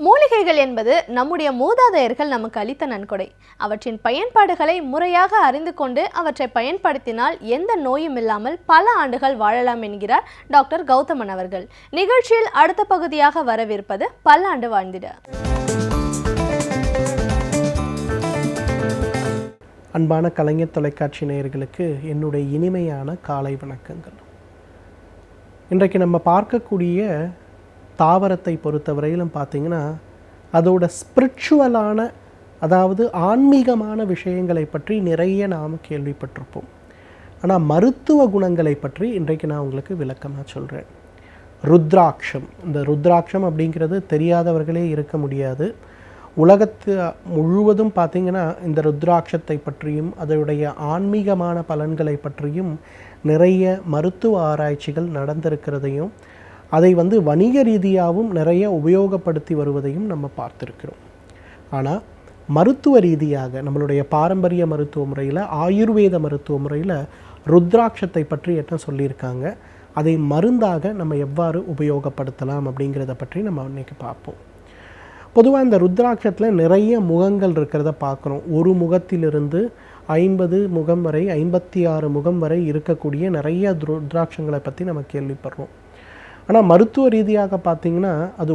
மூலிகைகள் என்பது நம்முடைய மூதாதையர்கள் நமக்கு அளித்த நன்கொடை. அவற்றின் பயன்பாடுகளை முறையாக அறிந்து கொண்டு அவற்றை பயன்படுத்தினால் எந்த நோயும் இல்லாமல் பல ஆண்டுகள் வாழலாம் என்கிறார் டாக்டர் கௌதமன் அவர்கள். நிகழ்ச்சியில் அடுத்த பகுதியாக வரவிருப்பது பல்லாண்டு வாழ்ந்திட. அன்பான கலைஞர் தொலைக்காட்சி நேயர்களுக்கு என்னுடைய இனிமையான காலை வணக்கங்கள். இன்றைக்கு நம்ம பார்க்கக்கூடிய தாவரத்தை பொறுத்தவரையிலும் பார்த்திங்கன்னா அதோட ஸ்பிரிச்சுவலான, அதாவது ஆன்மீகமான விஷயங்களை பற்றி நிறைய நாம் கேள்விப்பட்டிருப்போம். ஆனால் மருத்துவ குணங்களை பற்றி இன்றைக்கு நான் உங்களுக்கு விளக்கமாக சொல்கிறேன். ருத்ராட்சம், இந்த ருத்ராட்சம் அப்படிங்கிறது தெரியாதவர்களே இருக்க முடியாது. உலகத்து முழுவதும் பார்த்திங்கன்னா இந்த ருத்ராட்சத்தை பற்றியும் அதனுடைய ஆன்மீகமான பலன்களை பற்றியும் நிறைய மருத்துவ ஆராய்ச்சிகள் நடந்திருக்கிறதையும் அதை வணிக ரீதியாகவும் நிறைய உபயோகப்படுத்தி வருவதையும் நம்ம பார்த்துருக்கிறோம். ஆனால் மருத்துவ ரீதியாக நம்மளுடைய பாரம்பரிய மருத்துவ முறையில், ஆயுர்வேத மருத்துவ முறையில் ருத்ராட்சத்தை பற்றி என்ன சொல்லியிருக்காங்க, அதை மருந்தாக நம்ம எவ்வாறு உபயோகப்படுத்தலாம் அப்படிங்கிறத பற்றி நம்ம இன்றைக்கி பார்ப்போம். பொதுவாக இந்த ருத்ராட்சத்தில் நிறைய முகங்கள் இருக்கிறத பார்க்குறோம். ஒரு முகத்திலிருந்து 50 முகம் வரை, 56 முகம் வரை இருக்கக்கூடிய நிறைய ருத்ராட்சங்களை பற்றி நம்ம கேள்விப்படுறோம். ஆனால் மருத்துவ ரீதியாக பார்த்திங்கன்னா அது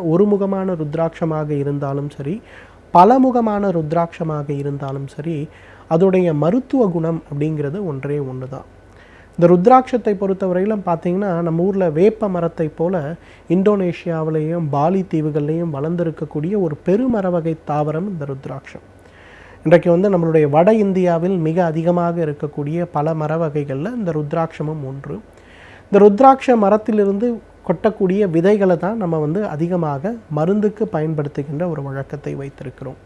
ஒரு முகமான ருத்ராட்சமாக இருந்தாலும் சரி, பலமுகமான ருத்ராட்சமாக இருந்தாலும் சரி, அதோடைய மருத்துவ குணம் அப்படிங்கிறது ஒன்றே ஒன்று தான். இந்த ருத்ராட்சத்தை பொறுத்தவரையிலும் பார்த்திங்கன்னா நம்ம ஊரில் வேப்ப மரத்தை போல் இந்தோனேஷியாவிலேயும் பாலி தீவுகள்லேயும் வளர்ந்துருக்கக்கூடிய ஒரு பெருமர வகை தாவரம் இந்த ருத்ராட்சம். இன்றைக்கு நம்மளுடைய வட இந்தியாவில் மிக அதிகமாக இருக்கக்கூடிய பல மர வகைகளில் இந்த ருத்ராட்சமும் ஒன்று. இந்த ருத்ராட்ச மரத்திலிருந்து கொட்டக்கூடிய விதைகளை தான் நம்ம அதிகமாக மருந்துக்கு பயன்படுத்துகின்ற ஒரு வழக்கத்தை வைத்திருக்கிறோம்.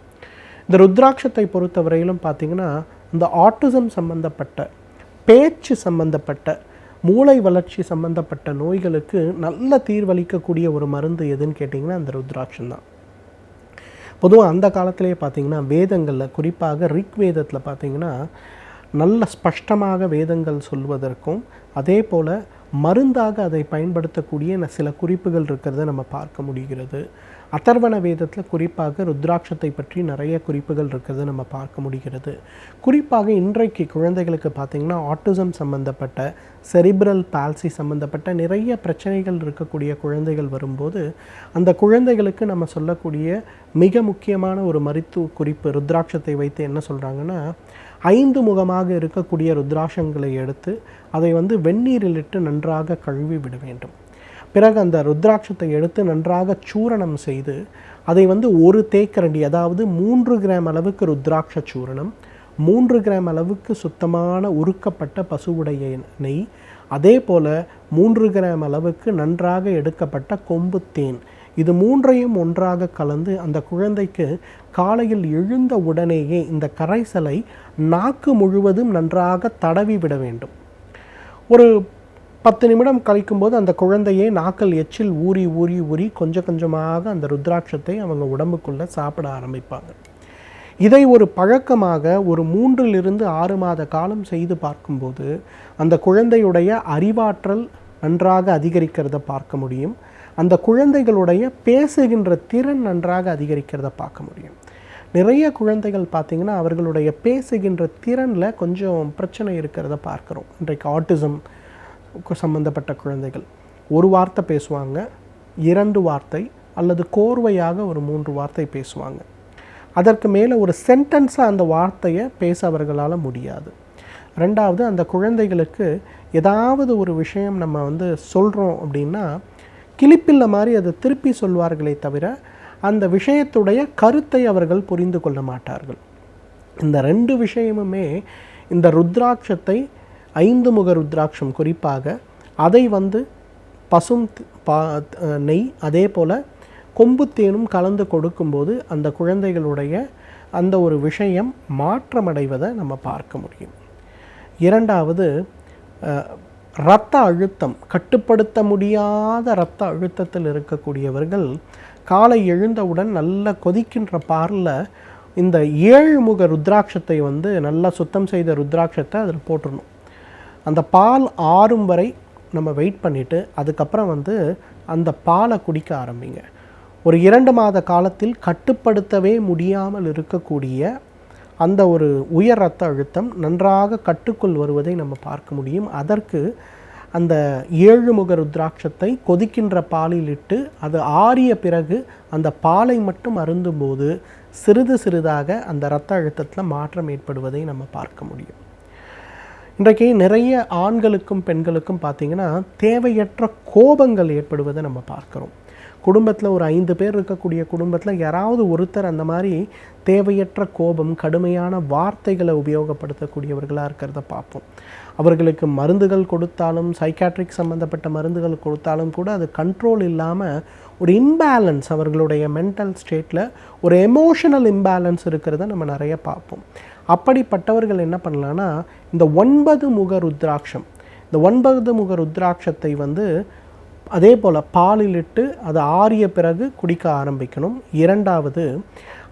இந்த ருத்ராட்சத்தை பொறுத்தவரையிலும் பார்த்திங்கன்னா இந்த ஆட்டிசம் சம்பந்தப்பட்ட, பேச்சு சம்பந்தப்பட்ட, மூளை வளர்ச்சி சம்பந்தப்பட்ட நோய்களுக்கு நல்ல தீர்வளிக்கக்கூடிய ஒரு மருந்து எதுன்னு கேட்டிங்கன்னா அந்த ருத்ராட்சம் தான். பொதுவாக அந்த காலத்திலே பார்த்திங்கன்னா வேதங்களில், குறிப்பாக ரிக் வேதத்தில் பார்த்திங்கன்னா நல்ல ஸ்பஷ்டமாக வேதங்கள் சொல்வதற்கும் அதே போல் மருந்தாக அதை பயன்படுத்தக்கூடிய சில குறிப்புகள் இருக்கிறத நம்ம பார்க்க முடிகிறது. அதர்வண வேதத்தில் குறிப்பாக ருத்ராட்சத்தை பற்றி நிறைய குறிப்புகள் இருக்கிறத நம்ம பார்க்க முடிகிறது. குறிப்பாக இன்றைக்கு குழந்தைகளுக்கு பார்த்திங்கன்னா ஆட்டிசம் சம்மந்தப்பட்ட, செரிப்ரல் பால்சி சம்மந்தப்பட்ட நிறைய பிரச்சனைகள் இருக்கக்கூடிய குழந்தைகள் வரும்போது அந்த குழந்தைகளுக்கு நம்ம சொல்லக்கூடிய மிக முக்கியமான ஒரு மருத்துவ குறிப்பு ருத்ராட்சத்தை வைத்து என்ன சொல்கிறாங்கன்னா, 5 முகமாக இருக்கக்கூடிய ருத்ராட்சங்களை எடுத்து அதை வெந்நீரில் இட்டு நன்றாக கழுவி விட வேண்டும். பிறகு அந்த ருத்ராட்சத்தை எடுத்து நன்றாக சூரணம் செய்து அதை ஒரு தேக்கரண்டி, அதாவது 3 கிராம் அளவுக்கு ருத்ராட்ச சூரணம், 3 கிராம் அளவுக்கு சுத்தமான உருக்கப்பட்ட பசுவுடைய நெய், அதே போல் 3 கிராம் அளவுக்கு நன்றாக எடுக்கப்பட்ட கொம்பு தேன், இது 3ஐயும் ஒன்றாக கலந்து அந்த குழந்தைக்கு காலையில் எழுந்த உடனேயே இந்த கரைசலை நாக்கு முழுவதும் நன்றாக தடவி விட வேண்டும். ஒரு 10 நிமிடம் கழிக்கும்போது அந்த குழந்தையே நாக்கில் எச்சில் ஊறி ஊறி ஊறி கொஞ்சம் கொஞ்சமாக அந்த ருத்ராட்சத்தை அவங்க உடம்புக்குள்ளே சாப்பிட ஆரம்பிப்பாங்க. இதை ஒரு பழக்கமாக ஒரு 3லிருந்து 6 மாத காலம் செய்து பார்க்கும்போது அந்த குழந்தையுடைய அறிவாற்றல் நன்றாக அதிகரிக்கிறத பார்க்க முடியும். அந்த குழந்தைகளுடைய பேசுகின்ற திறன் நன்றாக அதிகரிக்கிறத பார்க்க முடியும். நிறைய குழந்தைகள் பார்த்திங்கன்னா அவர்களுடைய பேசுகின்ற திறனில் கொஞ்சம் பிரச்சனை இருக்கிறத பார்க்குறோம். இன்றைக்கு ஆட்டிசம் சம்பந்தப்பட்ட குழந்தைகள் ஒரு வார்த்தை பேசுவாங்க, 2 வார்த்தை அல்லது கோர்வையாக ஒரு 3 வார்த்தை பேசுவாங்க. அதற்கு மேலே ஒரு சென்டென்ஸாக அந்த வார்த்தையை பேச அவர்களால் முடியாது. ரெண்டாவது, அந்த குழந்தைகளுக்கு ஏதாவது ஒரு விஷயம் நம்ம சொல்கிறோம் அப்படின்னா கிளிப்பில்ல மாதிரி அதை திருப்பி சொல்வார்களே தவிர அந்த விஷயத்துடைய கருத்தை அவர்கள் புரிந்து கொள்ள மாட்டார்கள். இந்த 2 விஷயமுமே இந்த ருத்ராட்சத்தை, 5 முக ருத்ராட்சம் குறிப்பாக, அதை பசும் நெய் அதே போல் கொம்பு தேனும் கலந்து கொடுக்கும்போது அந்த குழந்தைகளுடைய அந்த ஒரு விஷயம் மாற்றமடைவதை நம்ம பார்க்க முடியும். இரண்டாவது, இரத்த அழுத்தம், கட்டுப்படுத்த முடியாத இரத்த அழுத்தத்தில் இருக்கக்கூடியவர்கள் காலை எழுந்தவுடன் நல்லா கொதிக்கின்ற பாலில் இந்த 7 முக ருத்ராட்சத்தை நல்லா சுத்தம் செய்த ருத்ராட்சத்தை அதில் போட்டுடணும். அந்த பால் ஆறும் வரை நம்ம வெயிட் பண்ணிவிட்டு அதுக்கப்புறம் அந்த பாலை குடிக்க ஆரம்பிங்க. ஒரு 2 மாத காலத்தில் கட்டுப்படுத்தவே முடியாமல் இருக்கக்கூடிய அந்த ஒரு உயர் இரத்த அழுத்தம் நன்றாக கட்டுக்குள் வருவதை நம்ம பார்க்க முடியும். அதற்கு அந்த 7 முக ருத்ராட்சத்தை கொதிக்கின்ற பாலில் இட்டு அது ஆறிய பிறகு அந்த பாலை மட்டும் அருந்தும்போது சிறிது சிறிதாக அந்த இரத்த அழுத்தத்தில் மாற்றம் ஏற்படுவதை நம்ம பார்க்க முடியும். இன்றைக்கு நிறைய ஆண்களுக்கும் பெண்களுக்கும் பார்த்திங்கன்னா தேவையற்ற கோபங்கள் ஏற்படுவதை நம்ம பார்க்குறோம். குடும்பத்தில் ஒரு 5 பேர் இருக்கக்கூடிய குடும்பத்தில் யாராவது ஒருத்தர் அந்த மாதிரி தேவையற்ற கோபம், கடுமையான வார்த்தைகளை உபயோகப்படுத்தக்கூடியவர்களாக இருக்கிறத பார்ப்போம். அவர்களுக்கு மருந்துகள் கொடுத்தாலும், சைக்காட்ரிக் சம்மந்தப்பட்ட மருந்துகள் கொடுத்தாலும் கூட அது கண்ட்ரோல் இல்லாமல் ஒரு இம்பேலன்ஸ், அவர்களுடைய மென்டல் ஸ்டேட்டில் ஒரு எமோஷனல் இம்பேலன்ஸ் இருக்கிறத நம்ம நிறைய பார்ப்போம். அப்படிப்பட்டவர்கள் என்ன பண்ணலான்னா, இந்த 9 முக ருத்ராட்சம், இந்த 9 முக ருத்ராட்சத்தை அதே போல் பாலில் இட்டு அது ஆறிய பிறகு குடிக்க ஆரம்பிக்கணும். 2வது,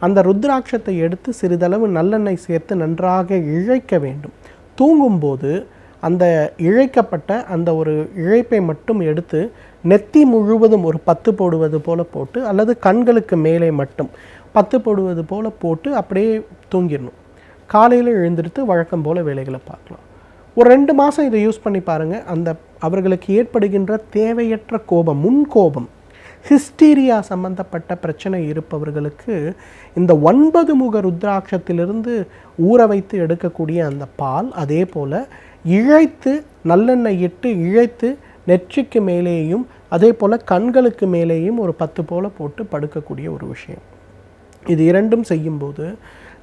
அந்த ருத்ராட்சத்தை எடுத்து சிறிதளவு நல்லெண்ணெய் சேர்த்து நன்றாக இழைக்க வேண்டும். தூங்கும்போது அந்த இழைக்கப்பட்ட அந்த ஒரு இழைப்பை மட்டும் எடுத்து நெத்தி முழுவதும் ஒரு 10 போடுவது போல் போட்டு, அல்லது கண்களுக்கு மேலே மட்டும் 10 போடுவது போல் போட்டு அப்படியே தூங்கிடணும். காலையில் எழுந்திருத்து வழக்கம் போல் வேலைகளை பார்க்கலாம். ஒரு 2 மாதம் இதை யூஸ் பண்ணி பாருங்கள். அவர்களுக்கு ஏற்படுகின்ற தேவையற்ற கோபம், முன்கோபம், ஹிஸ்டீரியா சம்பந்தப்பட்ட பிரச்சனை இருப்பவர்களுக்கு இந்த 9 முக ருத்ராட்சத்திலிருந்து ஊற வைத்து எடுக்கக்கூடிய அந்த பால், அதே போல் இழைத்து நல்லெண்ணெய் இட்டு இழைத்து நெற்றிக்கு மேலேயும் அதே போல் கண்களுக்கு மேலேயும் ஒரு 10 போல் போட்டு படுக்கக்கூடிய ஒரு விஷயம். இது 2ம் செய்யும்போது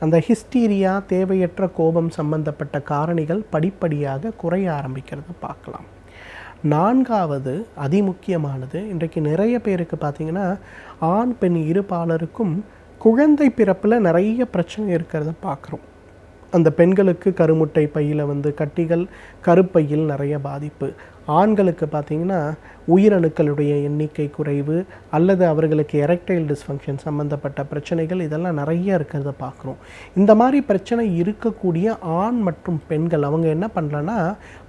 அந்த ஹிஸ்டீரியா, தேவையற்ற கோபம் சம்பந்தப்பட்ட காரணிகள் படிப்படியாக குறைய ஆரம்பிக்கிறத பார்க்கலாம். 4வது அதிமுக்கியமானது, இன்றைக்கு நிறைய பேருக்கு பார்த்திங்கன்னா ஆண் பெண் இருபாலருக்கும் குழந்தை பிறப்பில் நிறைய பிரச்சனை இருக்கிறத பார்க்குறோம். அந்த பெண்களுக்கு கருமுட்டை பையில் கட்டிகள், கருப்பையில் நிறைய பாதிப்பு. ஆண்களுக்கு பார்த்திங்கன்னா உயிரணுக்களுடைய எண்ணிக்கை குறைவு, அல்லது அவர்களுக்கு எரெக்டைல் டிஸ்ஃபங்க்ஷன் சம்மந்தப்பட்ட பிரச்சனைகள், இதெல்லாம் நிறைய இருக்கிறத பார்க்குறோம். இந்த மாதிரி பிரச்சனை இருக்கக்கூடிய ஆண் மற்றும் பெண்கள் அவங்க என்ன பண்ணலன்னா,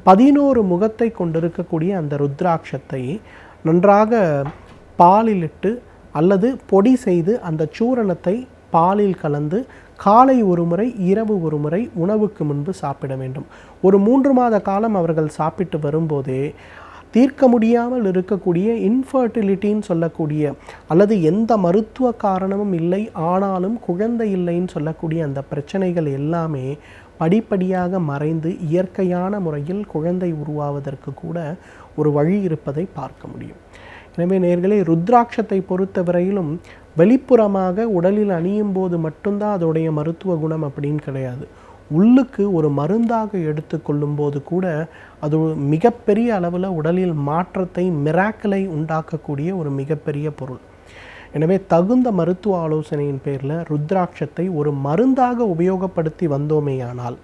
11 முகத்தை கொண்டிருக்கக்கூடிய அந்த ருத்ராட்சத்தை நன்றாக பாலில் இட்டு அல்லது பொடி செய்து அந்த சூரணத்தை பாலில் கலந்து காலை ஒரு முறை, இரவு ஒரு முறை உணவுக்கு முன்பு சாப்பிட வேண்டும். ஒரு 3 மாத காலம் அவர்கள் சாப்பிட்டு வரும்போதே தீர்க்க முடியாமல் இருக்கக்கூடிய இன்ஃபர்டிலிட்டின்னு சொல்லக்கூடிய, அல்லது எந்த மருத்துவ காரணமும் இல்லை ஆனாலும் குழந்தை இல்லைன்னு சொல்லக்கூடிய அந்த பிரச்சனைகள் எல்லாமே படிப்படியாக மறைந்து இயற்கையான முறையில் குழந்தை உருவாவதற்கு கூட ஒரு வழி இருப்பதை பார்க்க முடியும். எனவே நேயர்களே, ருத்ராட்சத்தை பொறுத்த வரையிலும் வெளிப்புறமாக உடலில் அணியும் போது மட்டும்தான் அதோடைய மருத்துவ குணம் அப்படின்னு கிடையாது. உள்ளுக்கு ஒரு மருந்தாக எடுத்துக்கொள்ளும் போது கூட அது மிகப்பெரிய அளவில் உடலில் மாற்றத்தை, மிராக்கிளை உண்டாக்கக்கூடிய ஒரு மிகப்பெரிய பொருள். எனவே தகுந்த மருத்துவ ஆலோசனையின் பேரில் ருத்ராட்சத்தை ஒரு மருந்தாக உபயோகப்படுத்தி வந்தோமேயானால்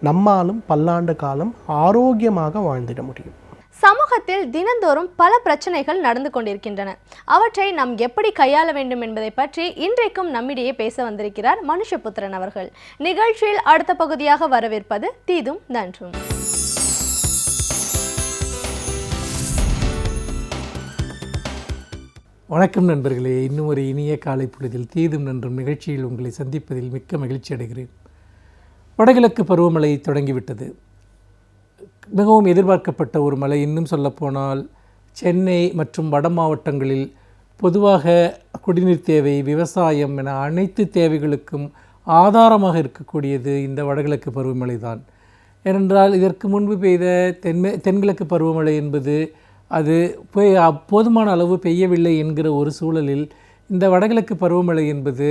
நம்மாலும் பல்லாண்டு காலம் ஆரோக்கியமாக வாழ்ந்திட முடியும். சமூகத்தில் தினந்தோறும் பல பிரச்சனைகள் நடந்து கொண்டிருக்கின்றன. அவற்றை நாம் எப்படி கையாள வேண்டும் என்பதை பற்றி இன்றைக்கும் நம்மிடையே பேச வந்திருக்கிறார் மனுஷபுத்திரன் அவர்கள். நிகழ்ச்சியில் அடுத்த பகுதியாக வரவேற்பது தீதும் நன்றும். வணக்கம் நண்பர்களே, இன்னும் ஒரு இனிய காலை பொழுதில் தீதும் நன்றும் நிகழ்ச்சியில் உங்களை சந்திப்பதில் மிக்க மகிழ்ச்சி அடைகிறேன். வடகிழக்கு பருவமழை தொடங்கிவிட்டது. மிகவும் எதிர்பார்க்கப்பட்ட ஒரு மழை. இன்னும் சொல்லப்போனால் சென்னை மற்றும் வட மாவட்டங்களில் பொதுவாக குடிநீர் தேவை, விவசாயம் என அனைத்து தேவைகளுக்கும் ஆதாரமாக இருக்கக்கூடியது இந்த வடகிழக்கு பருவமழை தான். ஏனென்றால் இதற்கு முன்பு பெய்த தென்கிழக்கு பருவமழை என்பது அது போதுமான அளவு பெய்யவில்லை என்கிற ஒரு சூழலில் இந்த வடகிழக்கு பருவமழை என்பது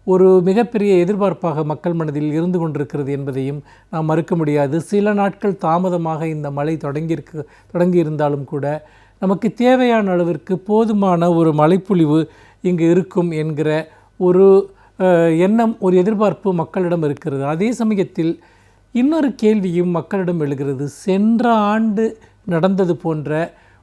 ஒரு மிகப்பெரிய எதிர்பார்ப்பாக மக்கள் மனதில் இருந்து கொண்டிருக்கிறது என்பதையும் நாம் மறுக்க முடியாது. சில நாட்கள் தாமதமாக இந்த மழை தொடங்கியிருந்தாலும் கூட நமக்கு தேவையான அளவிற்கு போதுமான ஒரு மழைப்பொழிவு இங்கு இருக்கும் என்கிற ஒரு எண்ணம், ஒரு எதிர்பார்ப்பு மக்களிடம் இருக்கிறது. அதே சமயத்தில் இன்னொரு கேள்வியும் மக்களிடம் எழுகிறது. சென்ற ஆண்டு நடந்தது போன்ற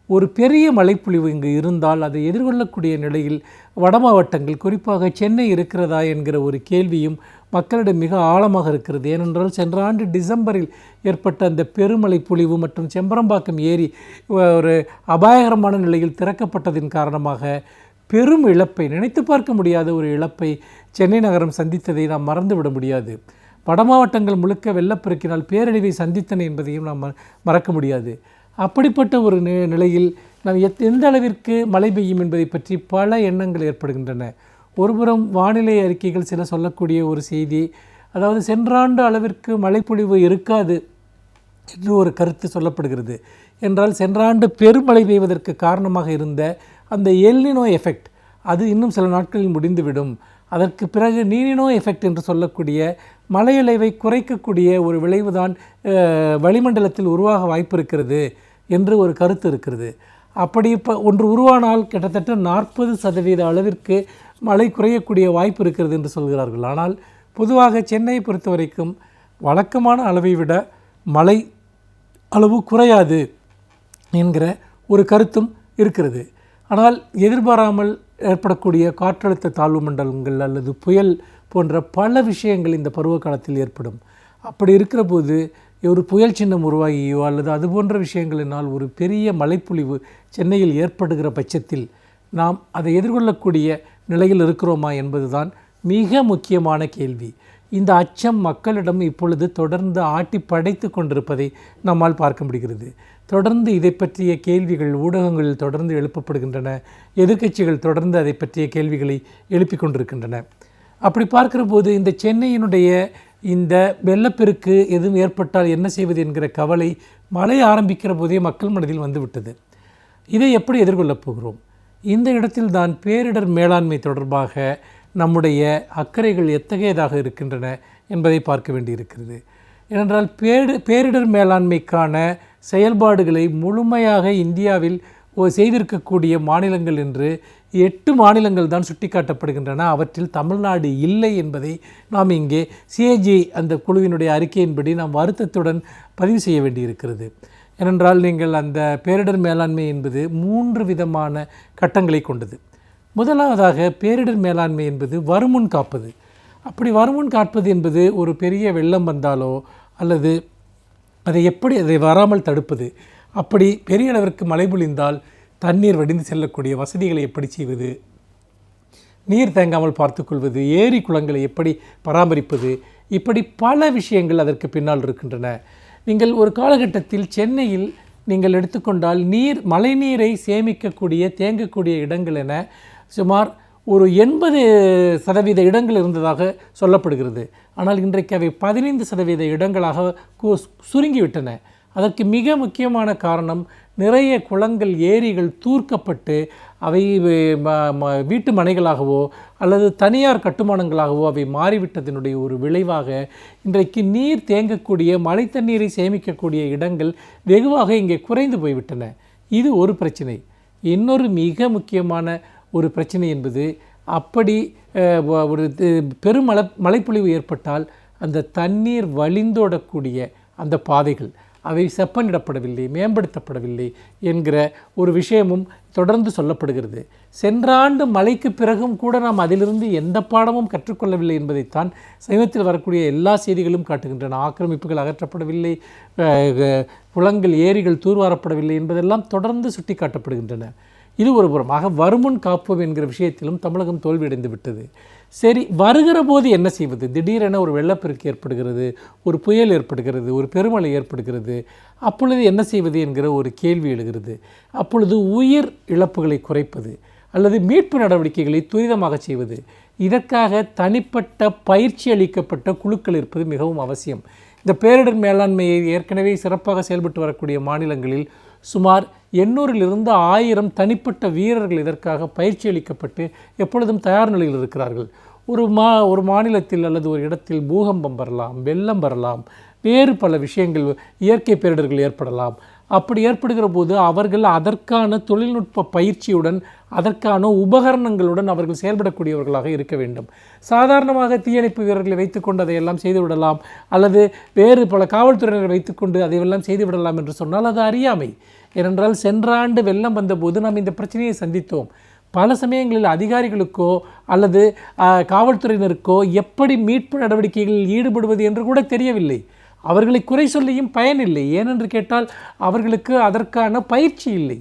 ஒரு பெரிய மழைப்பொழிவு இங்கு இருந்தால் அதை எதிர்கொள்ளக்கூடிய நிலையில் வட மாவட்டங்கள், குறிப்பாக சென்னை இருக்கிறதா என்கிற ஒரு கேள்வியும் மக்களிடம் மிக ஆழமாக இருக்கிறது. ஏனென்றால் சென்ற ஆண்டு டிசம்பரில் ஏற்பட்ட அந்த பெருமழை பொழிவு மற்றும் செம்பரம்பாக்கம் ஏரி ஒரு அபாயகரமான நிலையில் திறக்கப்பட்டதின் காரணமாக பெரும் இழப்பை, நினைத்து பார்க்க முடியாத ஒரு இழப்பை சென்னை நகரம் சந்தித்ததை நாம் மறந்துவிட முடியாது. வட மாவட்டங்கள் முழுக்க வெள்ளப்பெருக்கினால் பேரழிவை சந்தித்தன என்பதையும் நாம் மறக்க முடியாது. அப்படிப்பட்ட ஒரு நிலையில் நாம் எந்த அளவிற்கு மழை பெய்யும் என்பதை பற்றி பல எண்ணங்கள் ஏற்படுகின்றன. ஒருபுறம் வானிலை அறிக்கைகள் சில சொல்லக்கூடிய ஒரு செய்தி, அதாவது சென்றாண்டு அளவிற்கு மழைப்பொழிவு இருக்காது என்று ஒரு கருத்து சொல்லப்படுகிறது. என்றால் சென்றாண்டு பெருமழை பெய்வதற்கு காரணமாக இருந்த அந்த எல்னினோ எஃபெக்ட் அது இன்னும் சில நாட்களில் முடிந்துவிடும். அதற்கு பிறகு நீனினோ எஃபெக்ட் என்று சொல்லக்கூடிய மழையளவை குறைக்கக்கூடிய ஒரு விளைவுதான் வளிமண்டலத்தில் உருவாக வாய்ப்பு இருக்கிறது என்று ஒரு கருத்து இருக்கிறது. அப்படி இப்போ ஒன்று உருவானால் கிட்டத்தட்ட 40% அளவிற்கு மழை குறையக்கூடிய வாய்ப்பு இருக்கிறது என்று சொல்கிறார்கள். ஆனால் பொதுவாக சென்னையை பொறுத்த வரைக்கும் வழக்கமான அளவை விட மழை அளவு குறையாது என்கிற ஒரு கருத்தும் இருக்கிறது. ஆனால் எதிர்பாராமல் ஏற்படக்கூடிய காற்றழுத்த தாழ்வு மண்டலங்கள் அல்லது புயல் போன்ற பல விஷயங்கள் இந்த பருவ காலத்தில் ஏற்படும். அப்படி இருக்கிற போது ஒரு புயல் சின்னம் உருவாகியோ அல்லது அது போன்ற விஷயங்களினால் ஒரு பெரிய மழைப்பொழிவு சென்னையில் ஏற்படுகிற பட்சத்தில் நாம் அதை எதிர்கொள்ளக்கூடிய நிலையில் இருக்கிறோமா என்பதுதான் மிக முக்கியமான கேள்வி. இந்த அச்சம் மக்களிடம் இப்பொழுது தொடர்ந்து ஆட்டி படைத்து கொண்டிருப்பதை நம்மால் பார்க்க முடிகிறது. தொடர்ந்து இதை பற்றிய கேள்விகள் ஊடகங்களில் தொடர்ந்து எழுப்பப்படுகின்றன. எதிர்க்கட்சிகள் தொடர்ந்து அதை பற்றிய கேள்விகளை எழுப்பிக் கொண்டிருக்கின்றன. அப்படி பார்க்கிற போது இந்த சென்னையினுடைய இந்த வெள்ளப்பெருக்கு எதுவும் ஏற்பட்டால் என்ன செய்வது என்கிற கவலை மழை ஆரம்பிக்கிற போதே மக்கள் மனதில் வந்துவிட்டது. இதை எப்படி எதிர்கொள்ளப் போகிறோம்? இந்த இடத்தில் தான் பேரிடர் மேலாண்மை தொடர்பாக நம்முடைய அக்கறைகள் எத்தகையதாக இருக்கின்றன என்பதை பார்க்க வேண்டியிருக்கிறது. ஏனென்றால் பேரிடர் மேலாண்மைக்கான செயல்பாடுகளை முழுமையாக இந்தியாவில் செய்திருக்கக்கூடிய மாநிலங்கள் என்று 8 மாநிலங்கள் தான் சுட்டிக்காட்டப்படுகின்றன. அவற்றில் தமிழ்நாடு இல்லை என்பதை நாம் இங்கே சிஏஜி அந்த குழுவினுடைய அறிக்கையின்படி நாம் வருத்தத்துடன் பதிவு செய்ய வேண்டியிருக்கிறது. ஏனென்றால் நீங்கள் அந்த பேரிடர் மேலாண்மை என்பது 3 விதமான கட்டங்களை கொண்டது. முதலாவதாக பேரிடர் மேலாண்மை என்பது வருமுன் காப்பது. அப்படி வருமுன் காப்பது என்பது ஒரு பெரிய வெள்ளம் வந்தாலோ அல்லது அதை வராமல் தடுப்பது, அப்படி பெரிய அளவிற்கு மழை பொழிந்தால் தண்ணீர் வடிந்து செல்லக்கூடிய வசதிகளை எப்படி செய்வது, நீர் தேங்காமல் பார்த்துக்கொள்வது, ஏரி குளங்களை எப்படி பராமரிப்பது, இப்படி பல விஷயங்கள் அதற்கு பின்னால் இருக்கின்றன. நீங்கள் ஒரு காலகட்டத்தில் சென்னையில் நீங்கள் எடுத்துக்கொண்டால் மழை நீரை சேமிக்கக்கூடிய தேங்கக்கூடிய இடங்கள் என சுமார் ஒரு 80% இடங்கள் இருந்ததாக சொல்லப்படுகிறது. ஆனால் இன்றைக்கு அவை 15% இடங்களாக சுருங்கிவிட்டன. அதற்கு மிக முக்கியமான காரணம் நிறைய குளங்கள், ஏரிகள் தூர்க்கப்பட்டு அவை வீட்டு மனைகளாகவோ அல்லது தனியார் கட்டுமானங்களாகவோ அவை மாறிவிட்டதனுடைய ஒரு விளைவாக இன்றைக்கு நீர் தேங்கக்கூடிய மழை தண்ணீரை சேமிக்கக்கூடிய இடங்கள் வெகுவாக இங்கே குறைந்து போய்விட்டன. இது ஒரு பிரச்சனை. இன்னொரு மிக முக்கியமான ஒரு பிரச்சனை என்பது, அப்படி ஒரு மழைப்பொழிவு ஏற்பட்டால் அந்த தண்ணீர் வழிந்தோடக்கூடிய அந்த பாதைகள் அவை செப்பனிடப்படவில்லை, மேம்படுத்தப்படவில்லை என்கிற ஒரு விஷயமும் தொடர்ந்து சொல்லப்படுகிறது. சென்ற ஆண்டு மழைக்கு பிறகும் கூட நாம் அதிலிருந்து எந்த பாடமும் கற்றுக்கொள்ளவில்லை என்பதைத்தான் சமீபத்தில் வரக்கூடிய எல்லா செய்திகளும் காட்டுகின்றன. ஆக்கிரமிப்புகள் அகற்றப்படவில்லை, குளங்கள், ஏரிகள் தூர்வாரப்படவில்லை என்பதெல்லாம் தொடர்ந்து சுட்டி காட்டப்படுகின்றன. இது ஒரு புறமாக வருமுன் காப்போம் என்கிற விஷயத்திலும் தமிழகம் தோல்வியடைந்து விட்டது. சரி, வருகிற போது என்ன செய்வது? திடீரென ஒரு வெள்ளப்பெருக்கு ஏற்படுகிறது, ஒரு புயல் ஏற்படுகிறது, ஒரு பெருமழை ஏற்படுகிறது. அப்பொழுது என்ன செய்வது என்கிற ஒரு கேள்வி எழுகிறது. அப்பொழுது உயிர் இழப்புகளை குறைப்பது அல்லது மீட்பு நடவடிக்கைகளை துரிதமாக செய்வது, இதற்காக தனிப்பட்ட பயிற்சி அளிக்கப்பட்ட குழுக்கள் இருப்பது மிகவும் அவசியம். இந்த பேரிடர் மேலாண்மையை ஏற்கனவே சிறப்பாக செயல்பட்டு வரக்கூடிய மாநிலங்களில் சுமார் 800 to 1000 தனிப்பட்ட வீரர்கள் இதற்காக பயிற்சி அளிக்கப்பட்டு எப்பொழுதும் தயார் நிலையில் இருக்கிறார்கள். ஒரு மாநிலத்தில் அல்லது ஒரு இடத்தில் பூகம்பம் வரலாம், வெள்ளம் வரலாம், வேறு பல விஷயங்கள், இயற்கை பேரிடர்கள் ஏற்படலாம். அப்படி ஏற்படுகிற போது அவர்கள் அதற்கான தொழில்நுட்ப பயிற்சியுடன் அதற்கான உபகரணங்களுடன் அவர்கள் செயல்படக்கூடியவர்களாக இருக்க வேண்டும். சாதாரணமாக தீயணைப்பு வீரர்களை வைத்துக்கொண்டு அதையெல்லாம் செய்துவிடலாம், அல்லது வேறு பல காவல்துறையினரை வைத்துக்கொண்டு அதையெல்லாம் செய்துவிடலாம் என்று சொன்னால் அது அறியாமை. ஏனென்றால் சென்ற ஆண்டு வெள்ளம் வந்தபோது நாம் இந்த பிரச்சனையை சந்தித்தோம். பல சமயங்களில் அதிகாரிகளுக்கோ அல்லது காவல்துறையினருக்கோ எப்படி மீட்பு நடவடிக்கைகளில் ஈடுபடுவது என்று கூட தெரியவில்லை. அவர்களை குறை சொல்லியும் பயனில்லை. ஏனென்று கேட்டால் அவர்களுக்கு அதற்கான பயிற்சி இல்லை.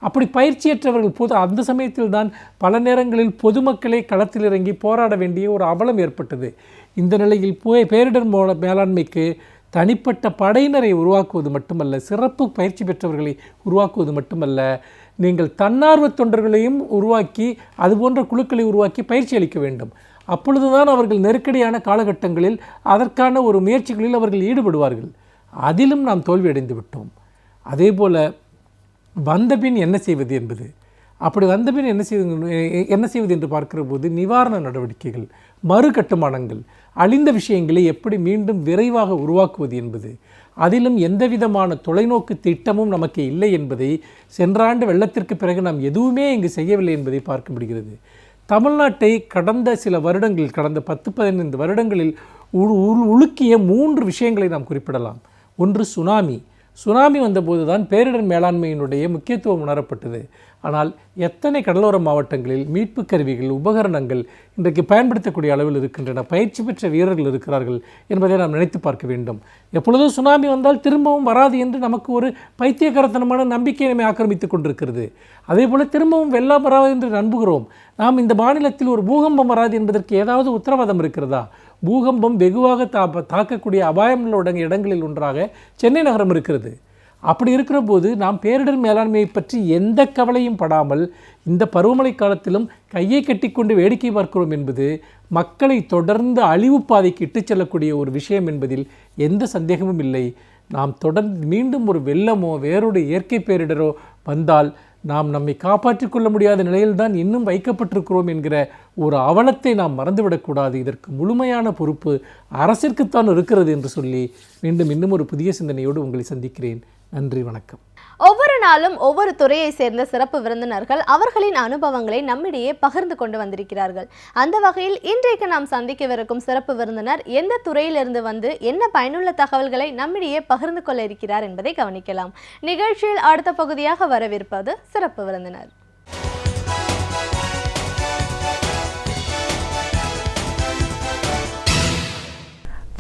அப்படி பயிற்சியற்றவர்கள் அந்த சமயத்தில் தான் பல நேரங்களில் பொதுமக்களை களத்தில் இறங்கி போராட வேண்டிய ஒரு அவலம் ஏற்பட்டது. இந்த நிலையில் பேரிடர் மேலாண்மைக்கு தனிப்பட்ட படையினரை உருவாக்குவது மட்டுமல்ல, சிறப்பு பயிற்சி பெற்றவர்களை உருவாக்குவது மட்டுமல்ல, நீங்கள் தன்னார்வ தொண்டர்களையும் உருவாக்கி அதுபோன்ற குழுக்களை உருவாக்கி பயிற்சி அளிக்க வேண்டும். அப்பொழுதுதான் அவர்கள் நெருக்கடியான காலகட்டங்களில் அதற்கான ஒரு முயற்சிகளில் அவர்கள் ஈடுபடுவார்கள். அதிலும் நாம் தோல்வியடைந்து விட்டோம். அதே போல் வந்தபின் என்ன செய்வது என்பது, அப்படி வந்தபின் என்ன செய்வது என்று பார்க்கிற போது நிவாரண நடவடிக்கைகள், மறு கட்டுமானங்கள், அழிந்த விஷயங்களை எப்படி மீண்டும் விரைவாக உருவாக்குவது என்பது, அதிலும் எந்தவிதமான தொலைநோக்கு திட்டமும் நமக்கு இல்லை என்பதை சென்ற ஆண்டு வெள்ளத்திற்கு பிறகு நாம் எதுவுமே இங்கு செய்யவில்லை என்பதை பார்க்க முடிகிறது. தமிழ்நாட்டை கடந்த சில வருடங்கள், கடந்த 10-15 வருடங்களில் உலுக்கிய 3 விஷயங்களை நாம் குறிப்பிடலாம். ஒன்று சுனாமி வந்தபோது தான் பேரிடர் மேலாண்மையினுடைய முக்கியத்துவம் உணரப்பட்டது. ஆனால் எத்தனை கடலோர மாவட்டங்களில் மீட்பு கருவிகள், உபகரணங்கள் இன்றைக்கு பயன்படுத்தக்கூடிய அளவில் இருக்கின்றன, பயிற்சி பெற்ற வீரர்கள் இருக்கிறார்கள் என்பதை நாம் நினைத்து பார்க்க வேண்டும். எப்பொழுதும் சுனாமி வந்தால் திரும்பவும் வராது என்று நமக்கு ஒரு பைத்தியக்காரத்தனமான நம்பிக்கை நம்மை ஆக்கிரமித்து கொண்டிருக்கிறது. அதே போல் திரும்பவும் வெள்ளம் வராது என்று நம்புகிறோம். நாம் இந்த மாநிலத்தில் ஒரு பூகம்பம் வராது என்பதற்கு ஏதாவது உத்தரவாதம் இருக்கிறதா? பூகம்பம் வெகுவாக தாக்கக்கூடிய அபாயமுள்ள இடங்களில் ஒன்றாக சென்னை நகரம் இருக்கிறது. அப்படி இருக்கிற போது நாம் பேரிடர் மேலாண்மையை பற்றி எந்த கவலையும் படாமல் இந்த பருவமழை காலத்திலும் கையை கட்டிக்கொண்டு வேடிக்கை பார்க்கிறோம் என்பது மக்களை தொடர்ந்து அழிவு பாதைக்கு இட்டுச் செல்லக்கூடிய ஒரு விஷயம் என்பதில் எந்த சந்தேகமும் இல்லை. நாம் தொடர்ந்து மீண்டும் ஒரு வெள்ளமோ வேறொரு இயற்கை பேரிடரோ வந்தால் நாம் நம்மை காப்பாற்றிக் கொள்ள முடியாத நிலையில்தான் இன்னும் வைக்கப்பட்டிருக்கிறோம் என்கிற ஒரு அவலத்தை நாம் மறந்துவிடக்கூடாது. இதற்கு முழுமையான பொறுப்பு அரசிற்குத்தான் இருக்கிறது என்று சொல்லி மீண்டும் இன்னும் ஒரு புதிய சிந்தனையோடு உங்களை சந்திக்கிறேன். நன்றி, வணக்கம். ஒவ்வொரு நாளும் ஒவ்வொரு துறையை சேர்ந்த சிறப்பு விருந்தினர்கள் அவர்களின் அனுபவங்களை நம்மிடையே பகிர்ந்து கொண்டு வந்திருக்கிறார்கள். அந்த வகையில் இன்றைக்கு நாம் சந்திக்கவிருக்கும் சிறப்பு விருந்தினர் எந்த துறையிலிருந்து வந்து என்ன பயனுள்ள தகவல்களை நம்மிடையே பகிர்ந்து கொள்ள இருக்கிறார் என்பதை கவனிக்கலாம். நிகழ்ச்சியில் அடுத்த பகுதியாக வரவிருப்பது சிறப்பு விருந்தினர்.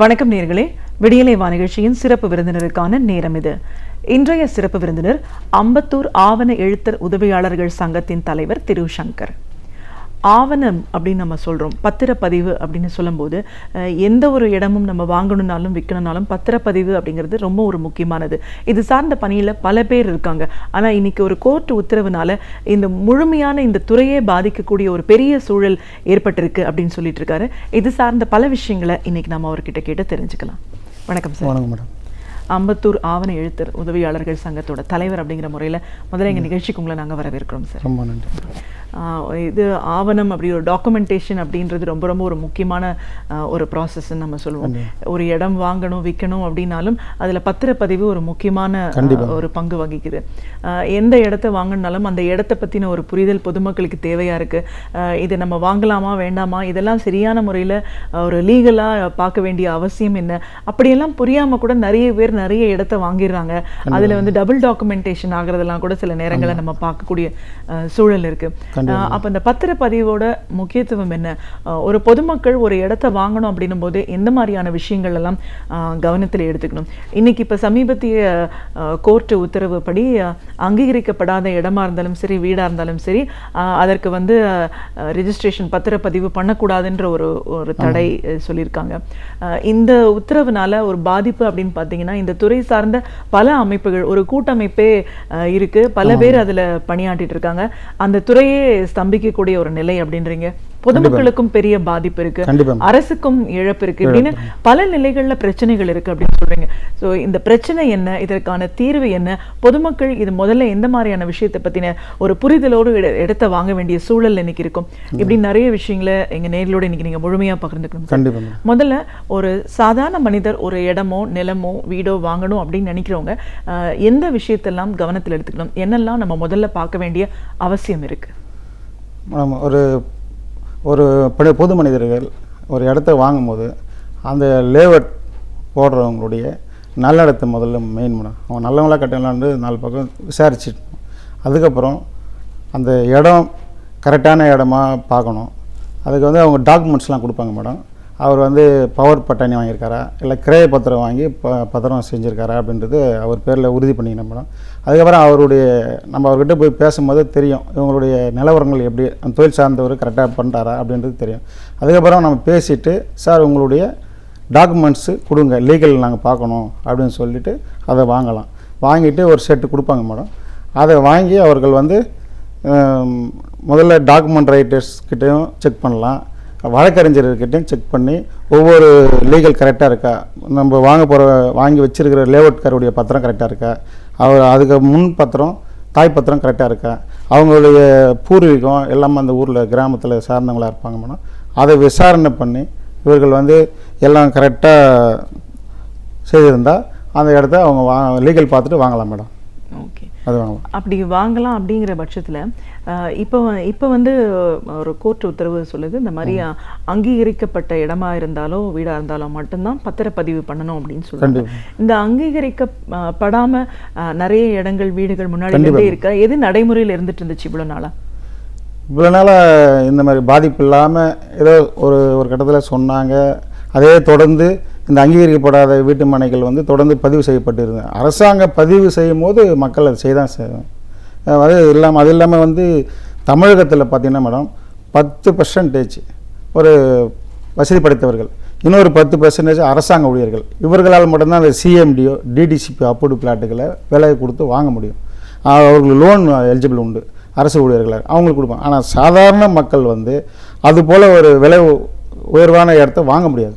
வணக்கம் நேயர்களே, விடியலை வா நிகழ்ச்சியின் சிறப்பு விருந்தினருக்கான நேரம் இது. இன்றைய சிறப்பு விருந்தினர் அம்பத்தூர் ஆவண எழுத்தர் உதவியாளர்கள் சங்கத்தின் தலைவர் திரு சங்கர். ஆவணம் அப்படின்னு நம்ம சொல்கிறோம், பத்திரப்பதிவு அப்படின்னு சொல்லும்போது எந்த ஒரு இடமும் நம்ம வாங்கணுன்னாலும் விற்கணுன்னாலும் பத்திரப்பதிவு அப்படிங்கிறது ரொம்ப ஒரு முக்கியமானது. இது சார்ந்த பணியில் பல பேர் இருக்காங்க. ஆனால் இன்னைக்கு ஒரு கோர்ட் உத்தரவுனால இந்த முழுமையான இந்த துறையே பாதிக்கக்கூடிய ஒரு பெரிய சூழல் ஏற்பட்டிருக்கு அப்படின்னு சொல்லிட்டு இருக்காரு. இது சார்ந்த பல விஷயங்களை இன்னைக்கு நம்ம அவர்கிட்ட கேட்டு தெரிஞ்சுக்கலாம். வணக்கம் சார். வணக்கம் மேடம். அம்பத்தூர் ஆவண எழுத்தர் உதவியாளர்கள் சங்கத்தோட தலைவர் அப்படிங்கிற முறையில் முதல்ல எங்கள் நிகழ்ச்சிக்கு உங்களை நாங்கள் வரவேற்கிறோம் சார். ரொம்ப நன்றி. இது ஆவணம் அப்படி ஒரு டாக்குமெண்டேஷன் அப்படின்றது ரொம்ப ரொம்ப ஒரு முக்கியமான ஒரு ப்ராசஸ்ன்னு நம்ம சொல்லுவோம். ஒரு இடம் வாங்கணும் விற்கணும் அப்படின்னாலும் அதில் பத்திரப்பதிவு ஒரு முக்கியமான ஒரு பங்கு வகிக்குது. எந்த இடத்த வாங்கினாலும் அந்த இடத்த பற்றின ஒரு புரிதல் பொதுமக்களுக்கு தேவையாக இருக்குது. இது நம்ம வாங்கலாமா வேண்டாமா, இதெல்லாம் சரியான முறையில் ஒரு லீகலாக பார்க்க வேண்டிய அவசியம் என்ன, அப்படியெல்லாம் புரியாமல் கூட நிறைய பேர் நிறைய இடத்த வாங்கிடுறாங்க. அதில் வந்து டபுள் டாக்குமெண்டேஷன் ஆகிறதெல்லாம் கூட சில நேரங்களில் நம்ம பார்க்கக்கூடிய சூழல் இருக்குது. அப்போ இந்த பத்திரப்பதிவோட முக்கியத்துவம் என்ன, ஒரு பொதுமக்கள் ஒரு இடத்த வாங்கணும் அப்படின்னும் போது எந்த மாதிரியான விஷயங்கள் எல்லாம் கவனத்தில் எடுத்துக்கணும்? இன்னைக்கு இப்போ சமீபத்திய கோர்ட் உத்தரவு படி அங்கீகரிக்கப்படாத இடமா இருந்தாலும் சரி வீடாக இருந்தாலும் சரி அதற்கு வந்து ரெஜிஸ்ட்ரேஷன் பத்திரப்பதிவு பண்ணக்கூடாதுன்ற ஒரு தடை சொல்லியிருக்காங்க. இந்த உத்தரவுனால ஒரு பாதிப்பு அப்படின்னு பார்த்தீங்கன்னா இந்த துறை சார்ந்த பல அமைப்புகள், ஒரு கூட்டமைப்பே இருக்கு, பல பேர் அதில் பணியாற்றிட்டு இருக்காங்க. அந்த துறையே ஸ்தம்பிக்கக்கூடிய ஒரு நிலை அப்படின்றீங்க. பொதுமக்களுக்கும் பெரிய பாதிப்பு இருக்கு, அரசுக்கும் இழப்பு இருக்கு, இப்படின்னு பல நிலைகள்ல பிரச்சனைகள் இருக்கு அப்படின்னு சொல்றீங்க. ஸோ இந்த பிரச்சனை என்ன, இதற்கான தீர்வு என்ன, பொதுமக்கள் இது முதல்ல எந்த மாதிரியான விஷயத்தை பத்தின ஒரு புரிதலோடு இடத்தை வாங்க வேண்டிய சூழல் இன்னைக்கு இருக்கும், இப்படி நிறைய விஷயங்களை எங்க நேர்களோட இன்னைக்கு நீங்க முழுமையா பகிர்ந்துக்கணும். முதல்ல ஒரு சாதாரண மனிதர் ஒரு இடமோ நிலமோ வீடோ வாங்கணும் அப்படின்னு நினைக்கிறவங்க எந்த விஷயத்தெல்லாம் கவனத்தில் எடுத்துக்கணும், என்னெல்லாம் நம்ம முதல்ல பார்க்க வேண்டிய அவசியம் இருக்கு? ஒரு பொது மனிதர்கள் ஒரு இடத்த வாங்கும்போது அந்த லேஅவுட் போடுறவங்களுடைய நல்லிடத்தை முதல்ல மெயின் பண்ணணும். அவன் நல்லவங்களாக கட்டலான்னு 4 பக்கம் விசாரிச்சுட்டு அதுக்கப்புறம் அந்த இடம் கரெக்டான இடமா பார்க்கணும். அதுக்கு வந்து அவங்க டாக்குமெண்ட்ஸ்லாம் கொடுப்பாங்க மேடம். அவர் வந்து பவர் பட்டாணி வாங்கியிருக்காரா இல்லை கிரைய பத்திரம் வாங்கி பத்திரம் செஞ்சுருக்காரா அப்படின்றது அவர் பேரில் உறுதி பண்ணிக்கணும் மேடம். அதுக்கப்புறம் நம்ம அவர்கிட்ட போய் பேசும்போது தெரியும் இவங்களுடைய நிலவரங்கள் எப்படி, அந்த தொழில் சார்ந்தவர் கரெக்டாக பண்ணுறாரா அப்படின்றது தெரியும். அதுக்கப்புறம் நம்ம பேசிவிட்டு சார் உங்களுடைய டாக்குமெண்ட்ஸு கொடுங்க, லீகல் நாங்கள் பார்க்கணும் அப்படின்னு சொல்லிவிட்டு அதை வாங்கலாம். வாங்கிட்டு ஒரு செட்டு கொடுப்பாங்க மேடம். அதை வாங்கி அவர்கள் வந்து முதல்ல டாக்குமெண்ட் ரைட்டர்ஸ்கிட்டையும் செக் பண்ணலாம், வழக்கறிஞர்கிட்டையும் செக் பண்ணி ஒவ்வொரு லீகல் கரெக்டாக இருக்கா, நம்ம வாங்கி வச்சுருக்கிற லேஅவுட்காருடைய பத்திரம் கரெக்டாக இருக்கா, அதுக்கு முன் பத்திரம் தாய் பத்திரம் கரெக்டாக இருக்கா, அவங்களுடைய பூர்வீகம் எல்லாமே அந்த ஊரில் கிராமத்தில் சார்ந்தவங்களாக இருப்பாங்க மேடம். அதை விசாரணை பண்ணி இவர்கள் வந்து எல்லாம் கரெக்டாக செய்திருந்தால் அந்த இடத்த அவங்க லீகல் பார்த்துட்டு வாங்கலாம் மேடம். ஓகே, அப்படி வாங்கலாம். அப்படிங்கிற பட்சத்தில் இப்போ வந்து ஒரு கோர்ட் உத்தரவு சொல்லுது, இந்த மாதிரி அங்கீகரிக்கப்பட்ட இடமா இருந்தாலோ வீடா இருந்தாலோ மட்டும்தான் பத்திரப்பதிவு பண்ணணும் அப்படின்னு சொல்லுவாங்க. இந்த அங்கீகரிக்கப்படாம நிறைய இடங்கள் வீடுகள் முன்னாடி இருக்கா, எது நடைமுறையில் இருந்துட்டு இருந்துச்சு இவ்வளோ நாளா? இவ்வளோ நாளாக இந்த மாதிரி பாதிப்பு இல்லாமல் ஏதோ ஒரு கட்டத்தில் சொன்னாங்க. அதே தொடர்ந்து இந்த அங்கீகரிக்கப்படாத வீட்டு மனைகள் வந்து தொடர்ந்து பதிவு செய்யப்பட்டு இருந்தது. அரசாங்கம் பதிவு செய்யும் போது மக்கள் அதை செய்தான் செய்வோம். அது இல்லாமல் வந்து தமிழகத்தில் பார்த்திங்கன்னா மேடம் 10% ஒரு வசதி படைத்தவர்கள், இன்னொரு 10% அரசாங்க ஊழியர்கள். இவர்களால் மட்டும்தான் அந்த சிஎம்டிஓ டிடிசிபி அப்ரூவ்டு பிளாட்டுகளை விலை கொடுத்து வாங்க முடியும். அவர்களுக்கு லோன் எலிஜிபிள் உண்டு, அரசு ஊழியர்களை அவங்களுக்கு கொடுப்பாங்க. ஆனால் சாதாரண மக்கள் வந்து அதுபோல் ஒரு விலை உயர்வான இடத்த வாங்க முடியாது.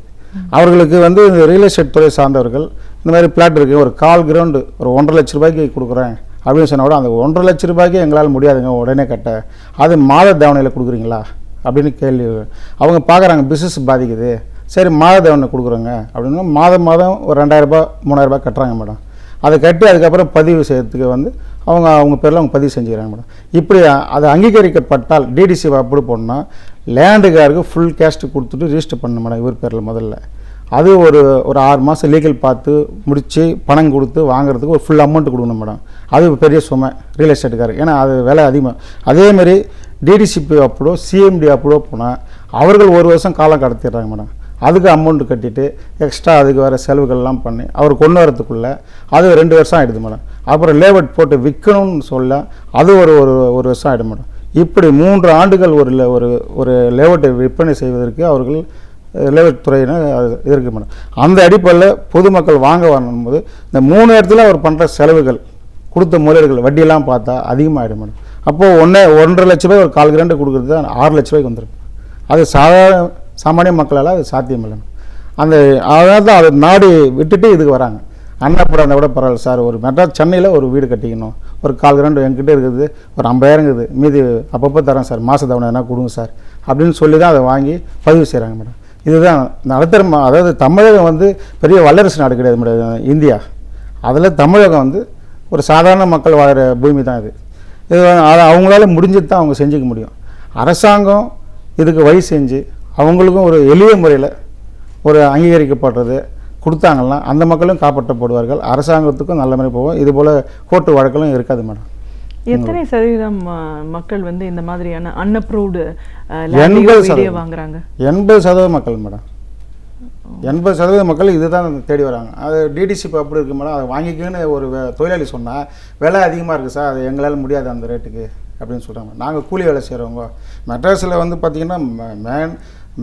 அவர்களுக்கு வந்து ரியல் எஸ்டேட் துறை சார்ந்தவர்கள் இந்த மாதிரி பிளாட் இருக்குது, ஒரு 1/4 கிரவுண்டு ஒரு 1.5 லட்ச ரூபாய்க்கு கொடுக்குறேன் அப்படின்னு சொன்னால் கூட அந்த 1.5 லட்ச ரூபாய்க்கு எங்களால் முடியாதுங்க உடனே கட்ட, அது மாத தவணையில் கொடுக்குறீங்களா அப்படின்னு கேள்வி அவங்க பார்க்குறாங்க. பிஸ்னஸ் பாதிக்குது, சரி மாத தவணை கொடுக்குறோங்க அப்படின்னு மாதம் ஒரு 2000 ரூபாய் 3000 ரூபாய் கட்டுறாங்க மேடம். அதை கட்டி அதுக்கப்புறம் பதிவு செய்யறதுக்கு வந்து அவங்க பேரில் அவங்க பதிவு செஞ்சுக்கிறாங்க மேடம். இப்படி அது அங்கீகரிக்கப்பட்டால் டிடிசி அப்ரூவ் பண்ணால் லேண்டுக்காருக்கு ஃபுல் கேஸ்ட் கொடுத்துட்டு ரிஜிஸ்டர் பண்ணணும் மேடம் இவர் பேரில் முதல்ல. அது ஒரு 6 மாதம் லீகல் பார்த்து முடித்து பணம் கொடுத்து வாங்குறதுக்கு ஒரு ஃபுல் அமௌண்ட் கொடுக்கணும் மேடம். அது பெரிய சுமை ரியல் எஸ்டேட்டுக்காரு, ஏன்னா அது விலை அதிகமாக. அதேமாரி டிடிசிபி அப்ரூவ் சிஎம்டி அப்ரூவ் போனால் அவர்கள் 1 வருஷம் காலம் கடத்திடுறாங்க மேடம். அதுக்கு அமௌண்ட்டு கட்டிட்டு எக்ஸ்ட்ரா அதுக்கு வேறு செலவுகள்லாம் பண்ணி அவர் கொண்டு வரத்துக்குள்ளே அது 2 வருஷம் ஆகிடுது மேடம். அப்புறம் லேஅவுட் போட்டு விற்கணும்னு சொல்ல அது ஒரு வருஷம் ஆகிடும் மேடம். இப்படி 3 ஆண்டுகள் ஒரு லேஅவுட்டை விற்பனை செய்வதற்கு அவர்கள் லேஅவுட் துறையினர் இருக்குது மேடம். அந்த அடிப்படையில் பொதுமக்கள் வாங்க வரும்போது இந்த 3 இடத்துல அவர் பண்ணுற செலவுகள் கொடுத்த முதலீடுகள் வட்டியெல்லாம் பார்த்தா அதிகமாகிடும் மேடம். அப்போது 1.5 லட்ச ரூபாய் ஒரு 1/4 கிராண்டு கொடுக்குறது 6 லட்ச ரூபாய்க்கு வந்துடும். அது சாமானிய மக்களால் அது சாத்தியமில்லை. அதனால தான் அதை நாடி விட்டுட்டு இதுக்கு வராங்க. அண்ணாப்படம் இருந்தால் கூட பரவாயில்ல சார், ஒரு மெட்ராஸ் சென்னையில் ஒரு வீடு கட்டிக்கணும், ஒரு 1/4 கிராண்டு என்கிட்ட இருக்குது, ஒரு 50,000 இருக்குது, மீதி அப்பப்போ தரேன் சார், மாத தவணை எதனா கொடுங்க சார் அப்படின்னு சொல்லி தான் அதை வாங்கி பதிவு செய்கிறாங்க மேடம். இதுதான் நடுத்தர அதாவது தமிழகம் வந்து பெரிய வல்லரசு நாடு கிடையாது மேடம் இந்தியா. அதில் தமிழகம் வந்து ஒரு சாதாரண மக்கள் வாழ்கிற பூமி தான் இது. அதை அவங்களால முடிஞ்சது தான் அவங்க செஞ்சுக்க முடியும். அரசாங்கம் இதுக்கு வழி செஞ்சு அவங்களுக்கும் ஒரு எளிய முறையில் ஒரு அங்கீகரிக்கப்படுறது கொடுத்தாங்கன்னா அந்த மக்களும் காப்பாற்றப்படுவார்கள், அரசாங்கத்துக்கும் நல்ல மாதிரி போகும். இதுபோல் கோர்ட்டு வழக்கெல்லாம் இருக்காது மேடம். எத்தனை சதவீதம் மக்கள் வந்து இந்த மாதிரியான அன்அப்ரூவ்டு 80% வாங்குறாங்க? 80% மக்கள் மேடம். 80% மக்கள் இதுதான் தேடி வராங்க. அது டிடிசிபி அப்படி இருக்கு மேடம். அதை வாங்கிக்கன்னு ஒரு தொழிலாளி சொன்னால் விலை அதிகமாக இருக்குது சார், அது எங்களால் முடியாது அந்த ரேட்டுக்கு அப்படின்னு சொல்கிறாங்க. நாங்கள் கூலி வேலை செய்கிறவங்க மெட்ராஸில் வந்து பார்த்திங்கன்னா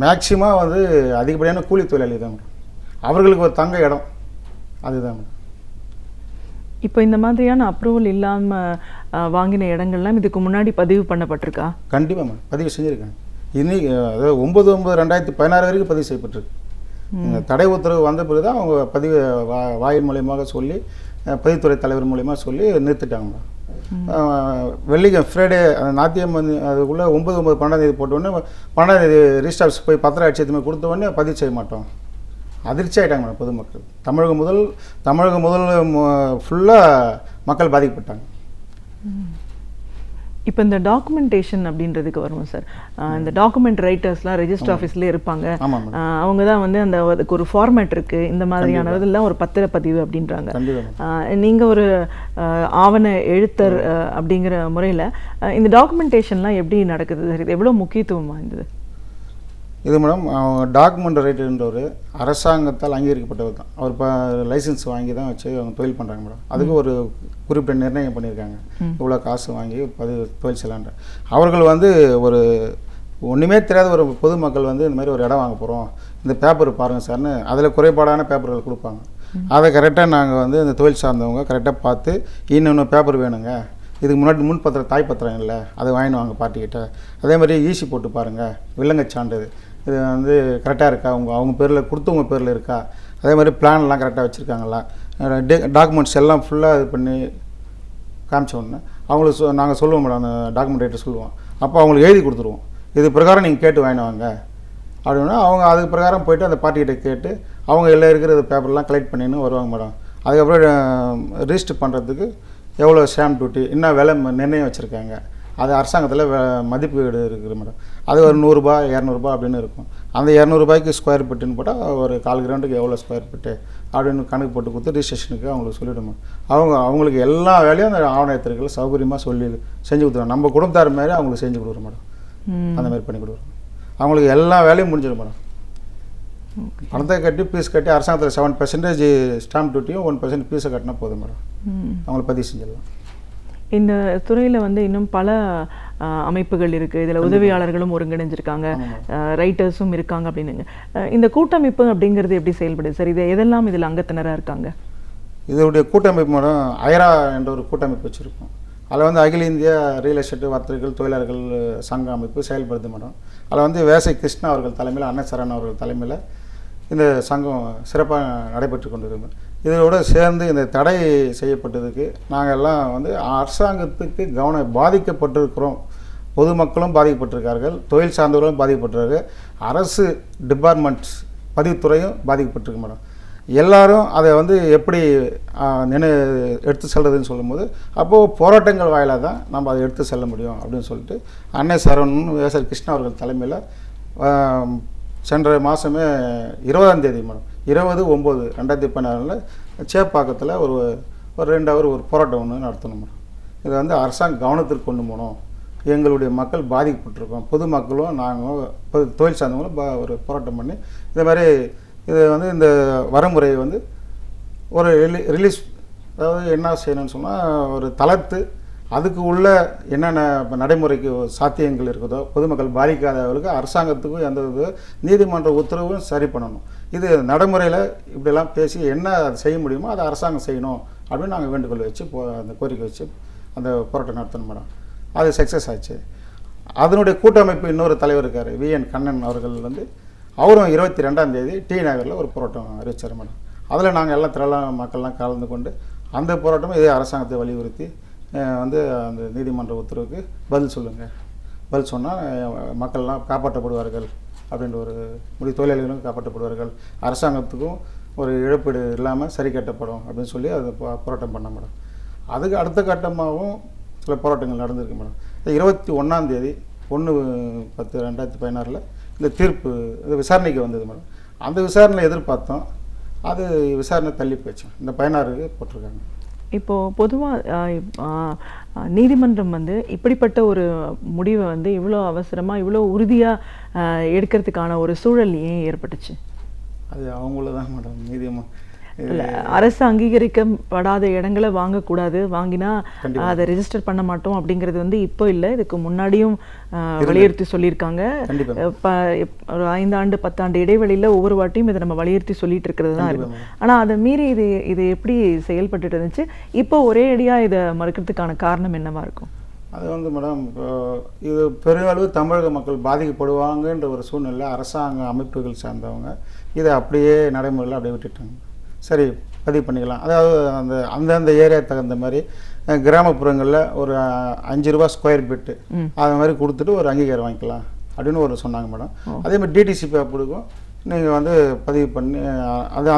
மேக்சிமம் வந்து அதிகப்படியான கூலி தொழிலாளி தான் மேடம். அவர்களுக்கு ஒரு தங்க இடம் அதுதான் மேடம். இப்போ இந்த மாதிரியான அப்ரூவல் இல்லாமல் வாங்கின இடங்கள்லாம் இதுக்கு முன்னாடி பதிவு பண்ணப்பட்டிருக்கா? கண்டிப்பாக மேடம் பதிவு செஞ்சுருக்காங்க. இன்னைக்கு அதாவது 9/9/2016 வரைக்கும் பதிவு செய்யப்பட்டிருக்கு. இந்த தடை உத்தரவு வந்த பிறகு தான் அவங்க பதிவு வாயில் மூலியமாக சொல்லி பதிவுத்துறை தலைவர் மூலியமாக சொல்லி நிறுத்திட்டாங்க. ஃப்ரைடே நாத்தியம் வந்து அதுக்குள்ளே 9/9/12 போட்டோடனே 12 ரிஜிஸ்டர் ஆஃபீஸ் போய் பத்திரம் அடிச்சதுமே கொடுத்த உடனே பதிவு செய்ய மாட்டோம். அதிர்ச்சி ஆகிட்டாங்க மேடம் பொதுமக்கள். தமிழகம் முதல் ஃபுல்லாக மக்கள் பாதிக்கப்பட்டாங்க. இப்போ இந்த டாக்குமெண்டேஷன் அப்படின்றதுக்கு வருவோம் சார். இந்த டாக்குமெண்ட் ரைட்டர்ஸ்லாம் ரெஜிஸ்டர் ஆஃபீஸ்லேயே இருப்பாங்க. அவங்க தான் வந்து அதுக்கு ஒரு ஃபார்மேட் இருக்குது, இந்த மாதிரியான இதெல்லாம் ஒரு பத்திரப்பதிவு அப்படின்றாங்க. நீங்கள் ஒரு ஆவண எழுத்தர் அப்படிங்கிற முறையில் இந்த டாக்குமெண்டேஷன்லாம் எப்படி நடக்குது சார்? இது எவ்வளோ முக்கியத்துவம் வாய்ந்தது? இது மேடம் டாக்குமெண்ட் ரைட்டர்ன்றவர் அரசாங்கத்தால் அங்கீகரிக்கப்பட்டவர் தான். அவர் இப்போ லைசன்ஸ் வாங்கி தான் வச்சு அவங்க தொழில் பண்ணுறாங்க மேடம். அதுக்கு ஒரு குறிப்பிட்ட நிர்ணயம் பண்ணியிருக்காங்க, இவ்வளோ காசு வாங்கி தொழில் செய்யலான்ற. அவர்கள் வந்து ஒரு ஒன்றுமே தெரியாத ஒரு பொதுமக்கள் வந்து இந்த மாதிரி ஒரு இடம் வாங்க போகிறோம், இந்த பேப்பர் பாருங்கள் சார்னு அதில் குறைபாடான பேப்பர்கள் கொடுப்பாங்க. அதை கரெக்டாக நாங்கள் வந்து இந்த தொழில் சார்ந்தவங்க கரெக்டாக பார்த்து இன்னொன்று பேப்பர் வேணுங்க, இதுக்கு முன்னாடி முன் பத்திரம் தாய் பத்திரம் இல்லை, அதை வாங்கினு வாங்க பார்ட்டிக்கிட்ட. அதே மாதிரி ஈசி போட்டு பாருங்கள், வில்லங்க சான்று இது வந்து கரெக்டாக இருக்கா, அவங்க பேரில் கொடுத்தவங்க பேரில் இருக்கா, அதே மாதிரி பிளான்லாம் கரெக்டாக வச்சுருக்காங்களா, டாக்குமெண்ட்ஸ் எல்லாம் ஃபுல்லாக இது பண்ணி காமிச்ச உடனே அவங்களுக்கு நாங்கள் சொல்லுவோம் மேடம், அந்த டாக்குமெண்ட் ரைட்டர் சொல்லுவோம். அப்போ அவங்களுக்கு எழுதி கொடுத்துருவோம், இது பிரகாரம் நீங்கள் கேட்டு வாங்கினவாங்க அப்படின்னா அவங்க அதுக்கு பிரகாரம் போய்ட்டு அந்த பார்ட்டிகிட்ட கேட்டு அவங்க எல்லாம் இருக்கிற பேப்பர்லாம் கலெக்ட் பண்ணின்னு வருவாங்க மேடம். அதுக்கப்புறம் ரிஜிஸ்டர் பண்ணுறதுக்கு எவ்வளோ ஸ்டாம்ப் டியூட்டி இன்னும் விலை நிர்ணயம் வச்சுருக்காங்க. அது அரசாங்கத்தில் மதிப்பீடு இருக்குது மேடம். அது ஒரு 100 ரூபா 200 ரூபா அப்படின்னு இருக்கும். அந்த 200 ரூபாய்க்கு ஸ்கொயர் ஃபீட்டுன்னு போட்டால் ஒரு 1/4 கிரவுண்டுக்கு எவ்வளோ ஸ்கொயர் ஃபீட்டு அப்படின்னு கணக்கு போட்டு கொடுத்து ரிஜிஸ்ட்ரேஷனுக்கு அவங்களுக்கு சொல்லிவிடுமா. அவங்களுக்கு எல்லா வேலையும் அந்த ஆவணத்திற்குள்ள சௌகரியமாக சொல்லி செஞ்சு கொடுத்துருவோம். நம்ம குடும்பத்தார் மாதிரி அவங்களுக்கு செஞ்சு கொடுக்குறோம் மேடம். அந்த மாதிரி பண்ணி கொடுக்குறோம். அவங்களுக்கு எல்லா வேலையும் முடிஞ்சிடும் மேடம். பணத்தை கட்டி ஃபீஸ் கட்டி அரசாங்கத்தில் 7% ஸ்டாம்ப் டியூட்டியும் 1% ஃபீஸை கட்டினா போதும் மேடம், அவங்களை பதிவு செஞ்சிடலாம். இந்த துறையில் வந்து இன்னும் பல அமைப்புகள் இருக்குது, இதில் உதவியாளர்களும் ஒருங்கிணைஞ்சிருக்காங்க, ரைட்டர்ஸும் இருக்காங்க அப்படின்னுங்க. இந்த கூட்டமைப்பு அப்படிங்கிறது எப்படி செயல்படுது சார்? இது எதெல்லாம் இதில் அங்கத்தினராக இருக்காங்க? இதோடைய கூட்டமைப்பு மேடம் ஐரா என்ற ஒரு கூட்டமைப்பு வச்சுருக்கோம். அதில் வந்து அகில இந்திய ரியல் எஸ்டேட் வர்த்தகர்கள் தொழிலாளர்கள் சங்க அமைப்பு செயல்படுது மேடம். அதில் வந்து வேசை கிருஷ்ணா அவர்கள் தலைமையில், அன்னை சரண் அவர்கள் தலைமையில் இந்த சங்கம் சிறப்பாக நடைபெற்று கொண்டிருக்கோம். இதோடு சேர்ந்து இந்த தடை செய்யப்பட்டதுக்கு நாங்கள் எல்லாம் வந்து அரசாங்கத்துக்கு பாதிக்கப்பட்டிருக்கிறோம். பொதுமக்களும் பாதிக்கப்பட்டிருக்கார்கள், தொழில் சார்ந்தவர்களும் பாதிக்கப்பட்டிருக்கார்கள், அரசு டிபார்ட்மெண்ட்ஸ் பதிவுத்துறையும் பாதிக்கப்பட்டிருக்கு மேடம். எல்லாரும் அதை வந்து எப்படி எடுத்து செல்றதுன்னு சொல்லும்போது அப்போது போராட்டங்கள் வாயிலாக தான் நம்ம அதை எடுத்து செல்ல முடியும் அப்படின்னு சொல்லிட்டு அன்னை சரண் வேசர் கிருஷ்ணா அவர்கள் தலைமையில் சென்ற மாதமே 20ஆம் தேதி மேடம் 20/9/2016 சேப்பாக்கத்தில் ஒரு 2 ஹவர் ஒரு போராட்டம் ஒன்று நடத்தணும் மேடம். இதை வந்து அரசாங்க கவனத்திற்கு கொண்டு போகணும். எங்களுடைய மக்கள் பாதிக்கப்பட்டிருக்கோம், பொதுமக்களும் நாங்கள் தொழில் சார்ந்தவங்களும் ஒரு போராட்டம் பண்ணி இந்த மாதிரி இது வந்து இந்த வரமுறையை வந்து ஒரு ரிலீஸ், அதாவது என்ன செய்யணும்னு சொன்னால் ஒரு தளர்த்து அதுக்கு உள்ள என்னென்ன நடைமுறைக்கு சாத்தியங்கள் இருக்குதோ பொதுமக்கள் பாதிக்காதவர்களுக்கு அரசாங்கத்துக்கும் எந்த நீதிமன்ற உத்தரவும் சரி பண்ணணும். இது நடைமுறையில் இப்படிலாம் பேசி என்ன செய்ய முடியுமோ அதை அரசாங்கம் செய்யணும் அப்படின்னு நாங்கள் வேண்டுகோள் வச்சு அந்த கோரிக்கை வச்சு அந்த போராட்டம் நடத்தணும் மேடம். அது சக்ஸஸ் ஆச்சு. அதனுடைய கூட்டமைப்பு இன்னொரு தலைவர் இருக்கார், VN கண்ணன் அவர்கள் வந்து அவரும் 22ஆம் தேதி டி நகரில் ஒரு போராட்டம் அறிவிச்சார் மேடம். அதில் நாங்கள் எல்லாம் திரளான மக்கள்லாம் கலந்து கொண்டு அந்த போராட்டமும் இதே அரசாங்கத்தை வலியுறுத்தி வந்து அந்த நீதிமன்ற உத்தரவுக்கு பதில் சொல்லுங்கள், பதில் சொன்னால் மக்கள்லாம் காப்பாற்றப்படுவார்கள் அப்படின்ற ஒரு தொழிலாளிகளும் காப்பாற்றப்படுவார்கள், அரசாங்கத்துக்கும் ஒரு இழப்பீடு இல்லாமல் சரி கட்டப்படும் அப்படின்னு சொல்லி அது போராட்டம் பண்ண மேடம். அதுக்கு அடுத்த கட்டமாகவும் சில போராட்டங்கள் நடந்திருக்கு மேடம். 21ஆம் தேதி 1/10/2016 இந்த தீர்ப்பு இது விசாரணைக்கு வந்தது மேடம். அந்த விசாரணை எதிர்பார்த்தோம், அது விசாரணை தள்ளி போச்சு. இந்த 16க்கு போட்டிருக்காங்க. இப்போது பொதுவாக நீதிமன்றம் வந்து இப்படிப்பட்ட ஒரு முடிவை வந்து இவ்வளோ அவசரமாக இவ்வளோ உறுதியாக எடுக்கிறதுக்கான ஒரு சூழல் ஏன் ஏற்பட்டுச்சு? அது அவங்கள தான் மேடம் இல்ல, அரசு அங்கீகரிக்கப்படாத இடங்களை வாங்கக்கூடாது, வாங்கினா அதை ரெஜிஸ்டர் பண்ண மாட்டோம் அப்படிங்கிறது வந்து இப்போ இல்லை, இதுக்கு முன்னாடியும் வலியுறுத்தி சொல்லியிருக்காங்க. ஒரு 5 ஆண்டு 10 ஆண்டு இடைவெளியில் ஒவ்வொரு வாட்டியும் இதை நம்ம வலியுறுத்தி சொல்லிட்டு இருக்கிறது தான் இருக்கு. ஆனால் அதை மீறி இது எப்படி செயல்பட்டு இருந்துச்சு, இப்போ ஒரே அடியாக இதை மறுக்கிறதுக்கான காரணம் என்னவா இருக்கும்? அது வந்து மேடம், இப்போ இது பெருளவு தமிழக மக்கள் பாதிக்கப்படுவாங்கன்ற ஒரு சூழ்நிலை அரசாங்க அமைப்புகள் சார்ந்தவங்க இதை அப்படியே நடைமுறையில் அப்படியே விட்டுட்டாங்க. சரி, பதிவு பண்ணிக்கலாம். அதாவது அந்தந்த ஏரியா தகுந்த மாதிரி கிராமப்புறங்களில் ஒரு 5 ரூபா ஸ்கொயர் ஃபீட்டு அது மாதிரி கொடுத்துட்டு ஒரு அங்கீகாரம் வாங்கிக்கலாம் அப்படின்னு ஒரு சொன்னாங்க மேடம். அதே மாதிரி டிடிசிபி அப்படிக்கும் நீங்கள் வந்து பதிவு பண்ணி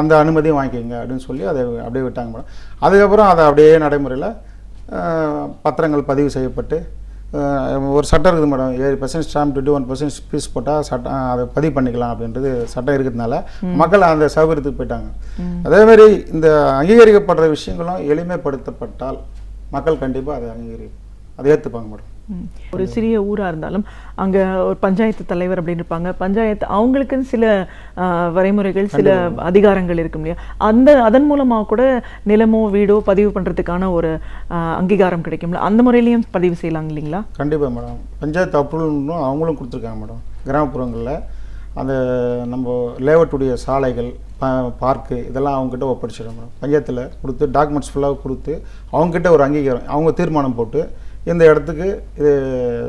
அந்த அனுமதியும் வாங்கிக்கோங்க அப்படின்னு சொல்லி அதை அப்படியே விட்டாங்க மேடம். அதுக்கப்புறம் அதை அப்படியே நடைமுறையில் பத்திரங்கள் பதிவு செய்யப்பட்டு ஒரு சட்டம் இருக்குது மேடம், 7% ஸ்டாம்ப் 21% ஃபீஸ் போட்டால் சட்டம் அதை பதிவு பண்ணிக்கலாம் அப்படின்றது சட்டம் இருக்கிறதுனால மக்கள் அந்த சௌகரியத்துக்கு போயிட்டாங்க. அதேமாதிரி இந்த அங்கீகரிக்கப்படுற விஷயங்களும் எளிமைப்படுத்தப்பட்டால் மக்கள் கண்டிப்பாக அதை ஏற்றுப்பாங்க மேடம். ஒரு சிறிய ஊராக இருந்தாலும் அங்கே ஒரு பஞ்சாயத்து தலைவர் அப்படின்னு இருப்பாங்க, பஞ்சாயத்து அவங்களுக்குன்னு சில வரைமுறைகள் சில அதிகாரங்கள் இருக்கும் இல்லையா, அதன் மூலமாக கூட நிலமோ வீடோ பதிவு பண்ணுறதுக்கான ஒரு அங்கீகாரம் கிடைக்கும்ல, அந்த முறையிலையும் பதிவு செய்யலாம் இல்லைங்களா? கண்டிப்பாக மேடம், பஞ்சாயத்து அப்ரூவல் அவங்களும் கொடுத்துருக்காங்க மேடம். கிராமப்புறங்களில் அந்த நம்ம லேஅவுட்டுடைய சாலைகள் பார்க்கு இதெல்லாம் அவங்ககிட்ட ஒப்படைச்சிடும் மேடம். பஞ்சாயத்தில் கொடுத்து டாக்குமெண்ட்ஸ் ஃபுல்லாக கொடுத்து அவங்ககிட்ட ஒரு அங்கீகாரம் அவங்க தீர்மானம் போட்டு இந்த இடத்துக்கு இது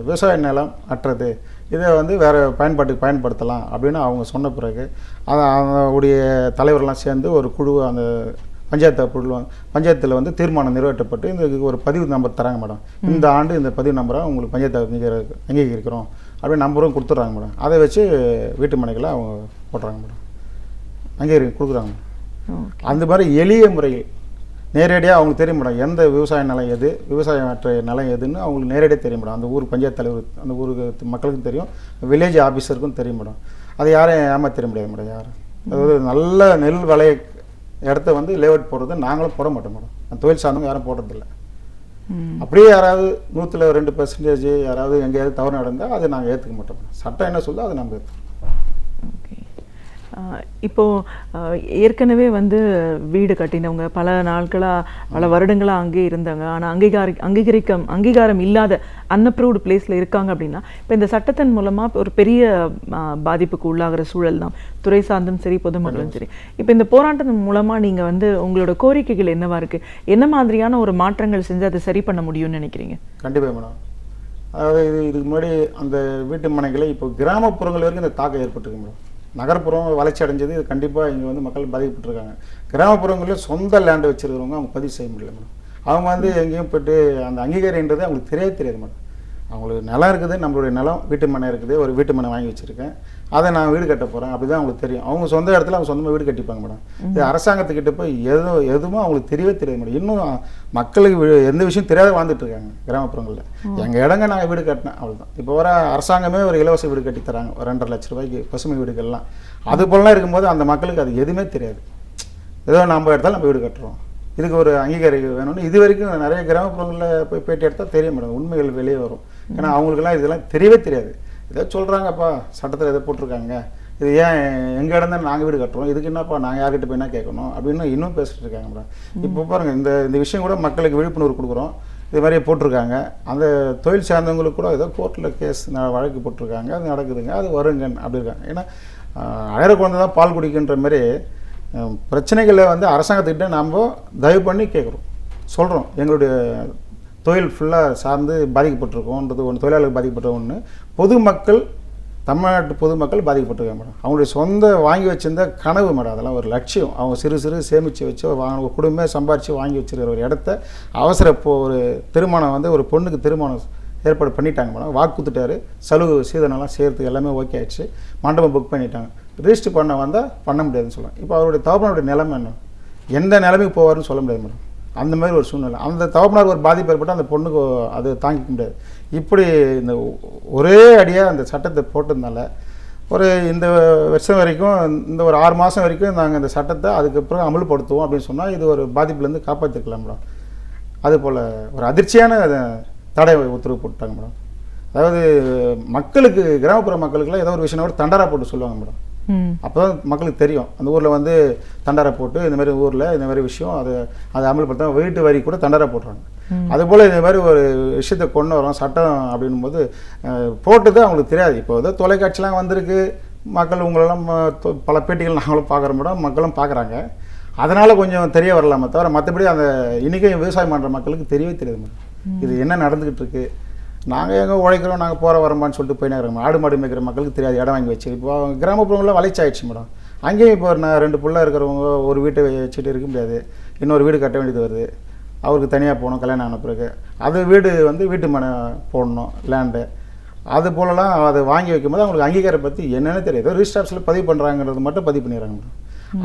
விவசாய நிலம் அற்றது, இதை வந்து வேறு பயன்பாட்டுக்கு பயன்படுத்தலாம் அப்படின்னு அவங்க சொன்ன பிறகு அதனுடைய தலைவரெலாம் சேர்ந்து ஒரு குழு அந்த பஞ்சாயத்தில் வந்து தீர்மானம் நிறைவேற்றப்பட்டு இந்த ஒரு பதிவு நம்பர் தராங்க மேடம். இந்த ஆண்டு இந்த பதிவு நம்பரை உங்களுக்கு பஞ்சாயத்து அங்கீகரிக்கிறோம் அப்படின்னு நம்பரும் கொடுத்துட்றாங்க மேடம். அதை வச்சு வீட்டு மனைகளை அவங்க போடுறாங்க மேடம், அங்கீகரி கொடுக்குறாங்க. அந்த மாதிரி எளிய முறையில் நேரடியாக அவங்களுக்கு தெரியும் மேடம் எந்த விவசாய நிலம் எது விவசாயமற்ற நிலம் எதுன்னு அவங்களுக்கு நேரடியாக தெரியும் மேடம். அந்த ஊர் பஞ்சாயத்து தலைவர் அந்த ஊருக்கு மக்களுக்கும் தெரியும், வில்லேஜ் ஆஃபீஸருக்கும் தெரியும் மேடம். அதை யாரையும் ஏமாற்ற முடியாது மேடம். யாரும் அதாவது நல்ல நெல் விளைய இடத்த வந்து லேஅவுட் போடுறது நாங்களும் போட மாட்டோம் மேடம். அந்த தொழில் சார்ந்தவங்க யாரும் போடுறதில்லை. அப்படியே யாராவது 102% யாராவது எங்கேயாவது தவறு நடந்தால் அதை நாங்கள் ஏற்றுக்க மாட்டோம். சட்டம் என்ன சொல்லுதோ அதை நம்ம ஏற்றுக்கோம். இப்போது ஏற்கனவே வந்து வீடு கட்டினவங்க பல நாட்களாக பல வருடங்களாக அங்கே இருந்தாங்க, ஆனால் அங்கீகாரம் இல்லாத அன்அப்ரூவ்டு பிளேஸில் இருக்காங்க அப்படின்னா இப்போ இந்த சட்டத்தின் மூலமாக ஒரு பெரிய பாதிப்புக்கு உள்ளாகிற சூழல் தான், துறை சார்ந்தும் சரி பொதுமக்களும் சரி. இப்போ இந்த போராட்டத்தின் மூலமாக நீங்கள் வந்து உங்களோட கோரிக்கைகள் என்னவா இருக்குது, என்ன மாதிரியான ஒரு மாற்றங்கள் செஞ்சு அதை சரி பண்ண முடியும்னு நினைக்கிறீங்க? கண்டிப்பாக மேடம், அதாவது இதுக்கு முன்னாடி அந்த வீட்டு மனைகளை இப்போ கிராமப்புறங்கள் வரைக்கும் இந்த தாக்கம் ஏற்பட்டுருக்கு மேடம். நகர்ப்புறம் வளர்ச்சி அடைஞ்சது, இது கண்டிப்பாக இங்கே வந்து மக்கள் பாதிக்கப்பட்டிருக்காங்க. கிராமப்புறங்களில் சொந்த லேண்டு வச்சுருக்கிறவங்க அவங்க பதிவு செய்ய முடியல மேடம். அவங்க வந்து எங்கேயும் போய்ட்டு அந்த அங்கீகாரன்றது அவங்களுக்கு தெரியாது மேடம். அவங்களுக்கு நிலம் இருக்குது, நம்மளுடைய நிலம் வீட்டு மனை இருக்குது, ஒரு வீட்டு மனை வாங்கி வச்சுருக்கேன், அதை நான் வீடு கட்ட போகிறேன் அப்படி தான் அவங்களுக்கு தெரியும். அவங்க சொந்த இடத்துல அவங்க சொந்தமாக வீடு கட்டிப்பாங்க மேடம். இது அரசாங்கத்துக்கிட்ட போய் எதுவும் அவங்களுக்கு தெரியவே தெரியாது மேடம். இன்னும் மக்களுக்கு எந்த விஷயம் தெரியாத வாழ்ந்துட்டு இருக்காங்க கிராமப்புறங்களில். எங்கள் இடங்க நாங்கள் வீடு கட்டினேன் அவ்வளோதான். இப்போ வர அரசாங்கமே ஒரு இலவச வீடு கட்டி தராங்க, ஒரு 2.5 லட்ச ரூபாய்க்கு பசுமை வீடுகள்லாம். அது போலலாம் இருக்கும்போது அந்த மக்களுக்கு அது எதுவுமே தெரியாது. ஏதோ நம்ம இடத்துல நம்ம வீடு கட்டுறோம், இதுக்கு ஒரு அங்கீகாரம் வேணும்னு இது வரைக்கும் நிறைய கிராமப்புறங்களில் போய் பேட்டி எடுத்தால் தெரியும் மேடம், உண்மைகள் வெளியே வரும். ஏன்னா அவங்களுக்குலாம் இதெல்லாம் தெரியவே தெரியாது. ஏதோ சொல்கிறாங்கப்பா சட்டத்தில் எதை போட்டிருக்காங்க, இது ஏன் எங்கள் இடம் தான் நாங்கள் வீடு கட்டுறோம், இதுக்கு என்னப்பா நாங்கள் யார்கிட்ட போய் என்ன கேட்கணும் அப்படின்னு இன்னும் பேசிட்டு இருக்காங்க மேடம். இப்போ பாருங்கள், இந்த விஷயம் கூட மக்களுக்கு விழிப்புணர்வு கொடுக்குறோம், இது மாதிரியே போட்டிருக்காங்க. அந்த தொழில் சார்ந்தவங்களுக்கு கூட ஏதோ கோர்ட்டில் கேஸ் வழக்கு போட்டிருக்காங்க, அது நடக்குதுங்க, அது வருங்க அப்படி இருக்காங்க. ஏன்னா அழகிற குழந்தை தான் பால் குடிக்கின்ற மாதிரி பிரச்சனைகளை வந்து அரசாங்கத்துக்கிட்ட நாம் தயவு பண்ணி கேட்குறோம், சொல்கிறோம். எங்களுடைய தொழில் ஃபுல்லாக சார்ந்து பாதிக்கப்பட்டிருக்கோன்றது ஒன்று, தொழிலாளர்கள் பாதிக்கப்பட்ட ஒன்று, பொதுமக்கள் தமிழ்நாட்டு பொதுமக்கள் பாதிக்கப்பட்டிருக்காங்க மேடம். அவங்களுடைய சொந்த வாங்கி வச்சிருந்த கனவு மேடம், அதெல்லாம் ஒரு லட்சியம். அவங்க சிறு சேமித்து வச்சு குடும்பமே சம்பாரித்து வாங்கி வச்சுருக்கிற ஒரு இடத்த அவசர ஒரு திருமணம் வந்து ஒரு பொண்ணுக்கு திருமணம் ஏற்பாடு பண்ணிட்டாங்க மேடம். வாக்கு கொடுத்துட்டாரு, சலுகை சீதனெல்லாம் சேர்த்து எல்லாமே ஓகே ஆயிடுச்சு, மண்டபம் புக் பண்ணிட்டாங்க. ரிஜிஸ்டர் பண்ண வந்தால் பண்ண முடியாதுன்னு சொல்லலாம். இப்போ அவருடைய தகப்பனுடைய நிலைமை என்ன, எந்த நிலைமைக்கு போவார்னு சொல்ல முடியாது மேடம். அந்த மாதிரி ஒரு சூழ்நிலை, அந்த தகப்பனார் ஒரு பாதிப்பு ஏற்பட்டு அந்த பொண்ணுக்கு அது தாங்கிக்க முடியாது. இப்படி இந்த ஒரே அடியாக அந்த சட்டத்தை போட்டதுனால ஒரு இந்த வருஷம் வரைக்கும், இந்த ஒரு 6 மாதம் வரைக்கும் நாங்கள் இந்த சட்டத்தை அதுக்கப்புறம் அமல்படுத்துவோம் அப்படின்னு சொன்னால் இது ஒரு பாதிப்புலேருந்து காப்பாற்றிருக்கலாம் மேடம். அதுபோல் ஒரு அதிர்ச்சியான தடை உத்தரவு போட்டாங்க மேடம். அதாவது மக்களுக்கு, கிராமப்புற மக்களுக்குலாம் ஏதோ ஒரு விஷயம் கூட தண்டரா போட்டு சொல்லுவாங்க மேடம். அப்போ தான் மக்களுக்கு தெரியும் அந்த ஊரில் வந்து தண்டரை போட்டு இந்த மாதிரி ஊரில் இந்த மாதிரி விஷயம் அதை அமல்படுத்த வீட்டு வரி கூட தண்டரை போடுறாங்க. அதுபோல் இந்த மாதிரி ஒரு விஷயத்தை கொண்டு வரோம் சட்டம் அப்படின்னும் போது போட்டு தான் அவங்களுக்கு தெரியாது. இப்போ ஏதோ தொலைக்காட்சிலாம் வந்திருக்கு, மக்கள் உங்களெல்லாம் பல பேட்டிகள் நாங்களும் பார்க்குற மேடம், மக்களும் பார்க்குறாங்க. அதனால் கொஞ்சம் தெரிய வரலாமே தவிர மற்றபடி அந்த இன்றைக்கும் விவசாயம் பண்ணுற மக்களுக்கு தெரியவே தெரியாது மேடம். இது என்ன நடந்துக்கிட்டு இருக்குது, நாங்கள் எங்கே உழைக்கிறோம், நாங்கள் போகிற வரம்பான்னு சொல்லிட்டு போயினே இருக்கிறோம். ஆடு மாடு மேய்க்கிற மக்களுக்கு தெரியாது, இடம் வாங்கி வச்சு. இப்போ கிராமப்புறங்களில் வளர்ச்சி ஆயிடுச்சு மேடம். அங்கேயும் இப்போ நான் 2 பிள்ளை இருக்கிறவங்க ஒரு வீட்டை வச்சுட்டு இருக்க முடியாது, இன்னொரு வீடு கட்ட வேண்டியது வருது. அவருக்கு தனியாக போகணும் கல்யாணம் ஆன பிறகு, அது வீடு வந்து வீட்டு மனை போடணும் லேண்டு, அது போலலாம் அதை வாங்கி வைக்கும்போது அவங்களுக்கு அங்கீகாரம் பற்றி என்னென்னு தெரியாது. ரிஜிஸ்டர் ஆஃபீஸில் பதிவு பண்ணுறாங்கிறது மட்டும் பதிவு பண்ணிடுறாங்க மேடம்.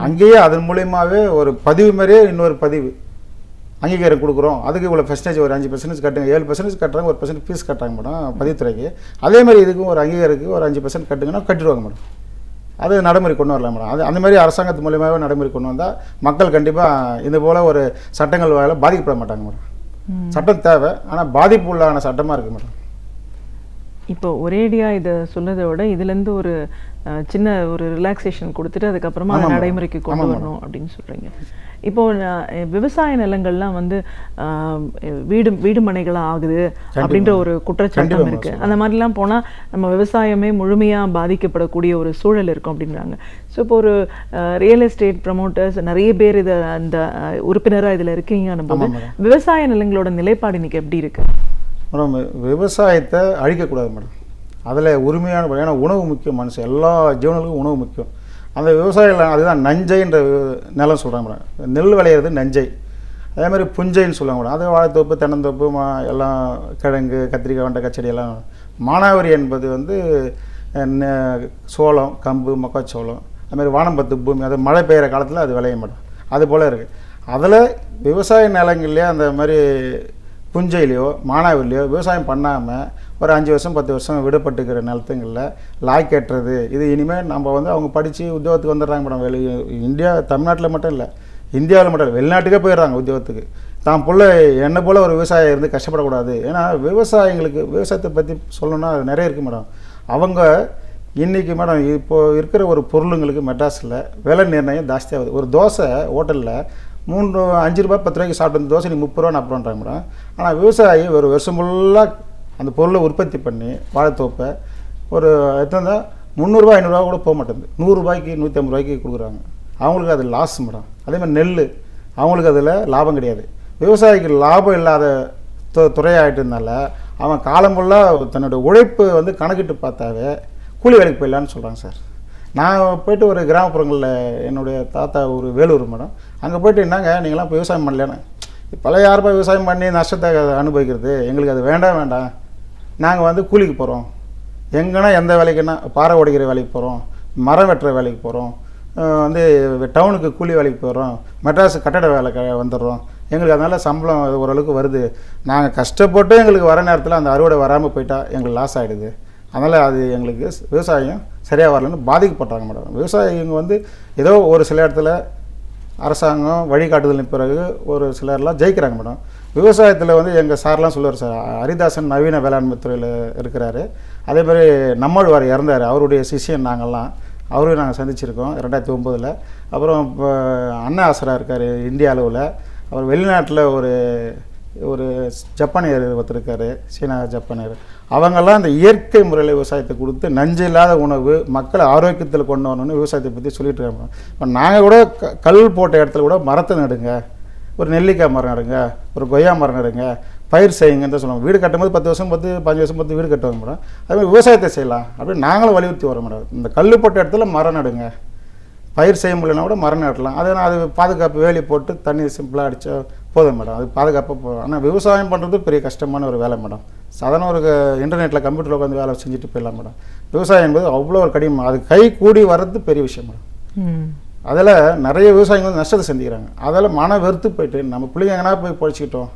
அங்கேயே அதன் மூலியமாகவே ஒரு பதிவு மாதிரியே இன்னொரு பதிவு அங்கீகாரம் கொடுக்குறோம், அதுக்கு இவ்வளோ பெர்சன்டேஜ் ஒரு 5% கட்டுங்க, 7% கட்டுறாங்க, 1% ஃபீஸ் கட்டுறாங்க மேடம் பதிவுத்துறைக்கு. அதே மாதிரி இதுக்கும் ஒரு அங்கீகாரத்துக்கு ஒரு 5% கட்டுங்கன்னா கட்டிடுவாங்க மேடம். அது நடைமுறை கொண்டு வரலாம் மேடம். அது அந்த மாதிரி அரசாங்கத்து மூலியமாகவே நடைமுறை கொண்டு வந்தால் மக்கள் கண்டிப்பாக இது போல் ஒரு சட்டங்கள் வாயில பாதிக்கப்பட மாட்டாங்க மேடம். சட்டம் தேவை, ஆனால் பாதிப்பு உள்ளான சட்டமாக இருக்குது மேடம். இப்போ ஒரேடியாக இதை சொன்னதை விட இதுலேருந்து ஒரு சின்ன ஒரு ரிலாக்ஸேஷன் கொடுத்துட்டு அதுக்கப்புறமா அதை நடைமுறைக்கு கொண்டு வரணும் அப்படின்னு சொல்கிறீங்க. இப்போது விவசாய நிலங்கள்லாம் வந்து வீடு மனைகளாக ஆகுது அப்படின்ற ஒரு குற்றச்சாட்டம் இருக்குது. அந்த மாதிரிலாம் போனால் நம்ம விவசாயமே முழுமையாக பாதிக்கப்படக்கூடிய ஒரு சூழல் இருக்கும் அப்படின்றாங்க. ஸோ இப்போ ஒரு ரியல் எஸ்டேட் ப்ரமோட்டர்ஸ் நிறைய பேர் இதை அந்த உறுப்பினராக இதில் இருக்கீங்கன்னு போது விவசாய நிலங்களோட நிலைப்பாடு இன்னைக்கு எப்படி இருக்குது மேடம்? விவசாயத்தை அழிக்கக்கூடாது மேடம். அதில் உரிமையான, ஏன்னா உணவு முக்கியம், மனுஷன் எல்லா ஜீவனங்களுக்கும் உணவு முக்கியம். அந்த விவசாயிகள் அதுதான் நஞ்சைன்ற நிலம் சொல்கிறாங்க மேடம். நெல் விளையிறது நஞ்சை, அதே மாதிரி புஞ்சைன்னு சொல்லுவாங்க மேடம். அது வாழைத்தோப்பு, தென்னந்தோப்பு, எல்லாம் கிழங்கு, கத்திரிக்காய், வெண்டைக்காய் செடி எல்லாம். மானாவாரி என்பது வந்து சோளம், கம்பு, மக்காச்சோளம், அதுமாதிரி வானம்பத்து பூமி, அது மழை பெய்கிற காலத்தில் அது விளைய மேடம். அது போல் இருக்குது. அதில் விவசாய நிலங்கள்லேயே அந்த மாதிரி புஞ்சையிலையோ மானாவிலையோ விவசாயம் பண்ணாமல் ஒரு 5 வருஷம் 10 வருஷம் விடுபட்டுக்கிற நிலத்துங்களில் லாய் கட்டுறது, இது இனிமேல் நம்ம வந்து அவங்க படித்து உத்தியோகத்துக்கு வந்துடுறாங்க மேடம். இந்தியா தமிழ்நாட்டில் மட்டும் இல்லை, இந்தியாவில் மட்டும் இல்லை, வெளிநாட்டுக்கே போயிடுறாங்க உத்தியோகத்துக்கு. தான் போல் என்ன போல் ஒரு விவசாயம் இருந்து கஷ்டப்படக்கூடாது. ஏன்னா விவசாயிங்களுக்கு விவசாயத்தை பற்றி சொல்லணும்னா நிறைய இருக்குது மேடம். அவங்க இன்றைக்கி மேடம் இப்போது இருக்கிற ஒரு பொருளுங்களுக்கு மெட்ராஸில் விலை நிர்ணயம் ஜாஸ்தியாகுது. ஒரு தோசை ஹோட்டலில் 5 ரூபா 10 ரூபாய்க்கு சாப்பிட்டு தோசை நீ 30 ரூபா அப்புறம்ன்றாங்க மேடம். ஆனால் விவசாயி ஒரு வருஷம் ஃபுல்லாக அந்த பொருளை உற்பத்தி பண்ணி வாழைத்தோப்பை ஒரு எத்தனை 300 ரூபா 500 ரூபா கூட போக மாட்டேங்குது, 100 ரூபாய்க்கு 150 ரூபாய்க்கு கொடுக்குறாங்க. அவங்களுக்கு அது லாஸ் மேடம். அதே மாதிரி நெல் அவங்களுக்கு அதில் லாபம் கிடையாது. விவசாயிக்கு லாபம் இல்லாத துறையாகிட்டதுனால அவன் காலம் ஃபுல்லாக தன்னோட உழைப்பு வந்து கணக்கிட்டு பார்த்தாவே கூலி வேலைக்கு போயிடலான்னு சொல்கிறாங்க சார். நான் போய்ட்டு ஒரு கிராமப்புறங்களில் என்னுடைய தாத்தா ஒரு வேலூர் மேடம், அங்கே போய்ட்டு என்னங்க நீங்களாம் இப்போ விவசாயம் பண்ணலையானே, பல யாருப்பா விவசாயம் பண்ணி நஷ்டத்தை அனுபவிக்கிறது, எங்களுக்கு அது வேண்டாம், நாங்கள் வந்து கூலிக்கு போகிறோம், எங்கன்னா எந்த வேலைக்குன்னா பாறை உடைக்கிற வேலைக்கு போகிறோம், மரம் வெட்டுற வேலைக்கு போகிறோம், வந்து டவுனுக்கு கூலி வேலைக்கு போகிறோம், மெட்ராஸ் கட்டட வேலை வந்துடுறோம், எங்களுக்கு அதனால் சம்பளம் ஓரளவுக்கு வருது, நாங்கள் கஷ்டப்பட்டு எங்களுக்கு வர நேரத்தில் அந்த அறுவடை வராமல் போயிட்டால் எங்களுக்கு லாஸ் ஆகிடுது, அதனால் அது எங்களுக்கு விவசாயம் சரியாக வரலன்னு பாதிக்கப்பட்டாங்க மேடம். விவசாயிங்க வந்து ஏதோ ஒரு சில இடத்துல அரசாங்கம் வழிகாட்டுதலின் பிறகு ஒரு சிலர்லாம் ஜெயிக்கிறாங்க மேடம். விவசாயத்தில் வந்து எங்கள் சார்லாம் சொல்லுவார் சார், ஹரிதாசன் நவீன வேளாண்மை துறையில் இருக்கிறாரு, அதே மாதிரி நம்மாழ்வார் இறந்தார், அவருடைய சிஷியன் நாங்கள்லாம், அவரையும் நாங்கள் சந்திச்சிருக்கோம் 2009. அப்புறம் இப்போ அண்ணா ஆசரா இருக்கார் இந்திய அளவில், அவர் வெளிநாட்டில் ஒரு ஜப்பானியர் ஒருத்தருக்கார், சீனா ஜப்பானியர், அவங்கெல்லாம் இந்த இயற்கை முறையில் விவசாயத்தை கொடுத்து நஞ்சு இல்லாத உணவு மக்களை ஆரோக்கியத்தில் கொண்டு வரணும்னு விவசாயத்தை பற்றி சொல்லிட்டு இருக்காங்க. இப்போ நாங்கள் கூட கல் போட்ட இடத்துல கூட மரத்தை நடுங்க, ஒரு நெல்லிக்காய் மரம் நடுங்க, ஒரு கொய்யா மரம் நடுங்க, பயிர் செய்யுங்கன்னு தான் சொல்லுவாங்க. வீடு கட்டும்போது 10 வருஷம் 15 வருஷம் வீடு கட்டுவாங்க மேடம். அதுமாதிரி விவசாயத்தை செய்யலாம் அப்படின்னு நாங்களும் வலியுறுத்தி வரோம் மேடம். இந்த கல் போட்ட இடத்துல மரம் நடுங்க, பயிர் செய்ய முடியலனா கூட மரம் நட்டலாம். அது பாதுகாப்பு வேலி போட்டு தண்ணி சிம்பிளாக அடித்தா போதும் மேடம், அது பாதுகாப்பாக போதும். ஆனால் விவசாயம் பண்ணுறது பெரிய கஷ்டமான ஒரு வேலை மேடம். சாதாரண ஒரு இன்டர்நெட்டில் கம்ப்யூட்டரில் உட்காந்து வேலை செஞ்சுட்டு போயிடலாம் மேடம். விவசாயம் என்பது அவ்வளோ ஒரு கடினம், அது கை கூடி வர்றது பெரிய விஷயம் மேடம். அதில் நிறைய விவசாயிகள் வந்து நஷ்டத்தை சந்திக்கிறாங்க. அதில் மன வெறுத்து போயிட்டு நம்ம பிள்ளைங்க எங்கன்னா போய் பொழைச்சிக்கிட்டோம்,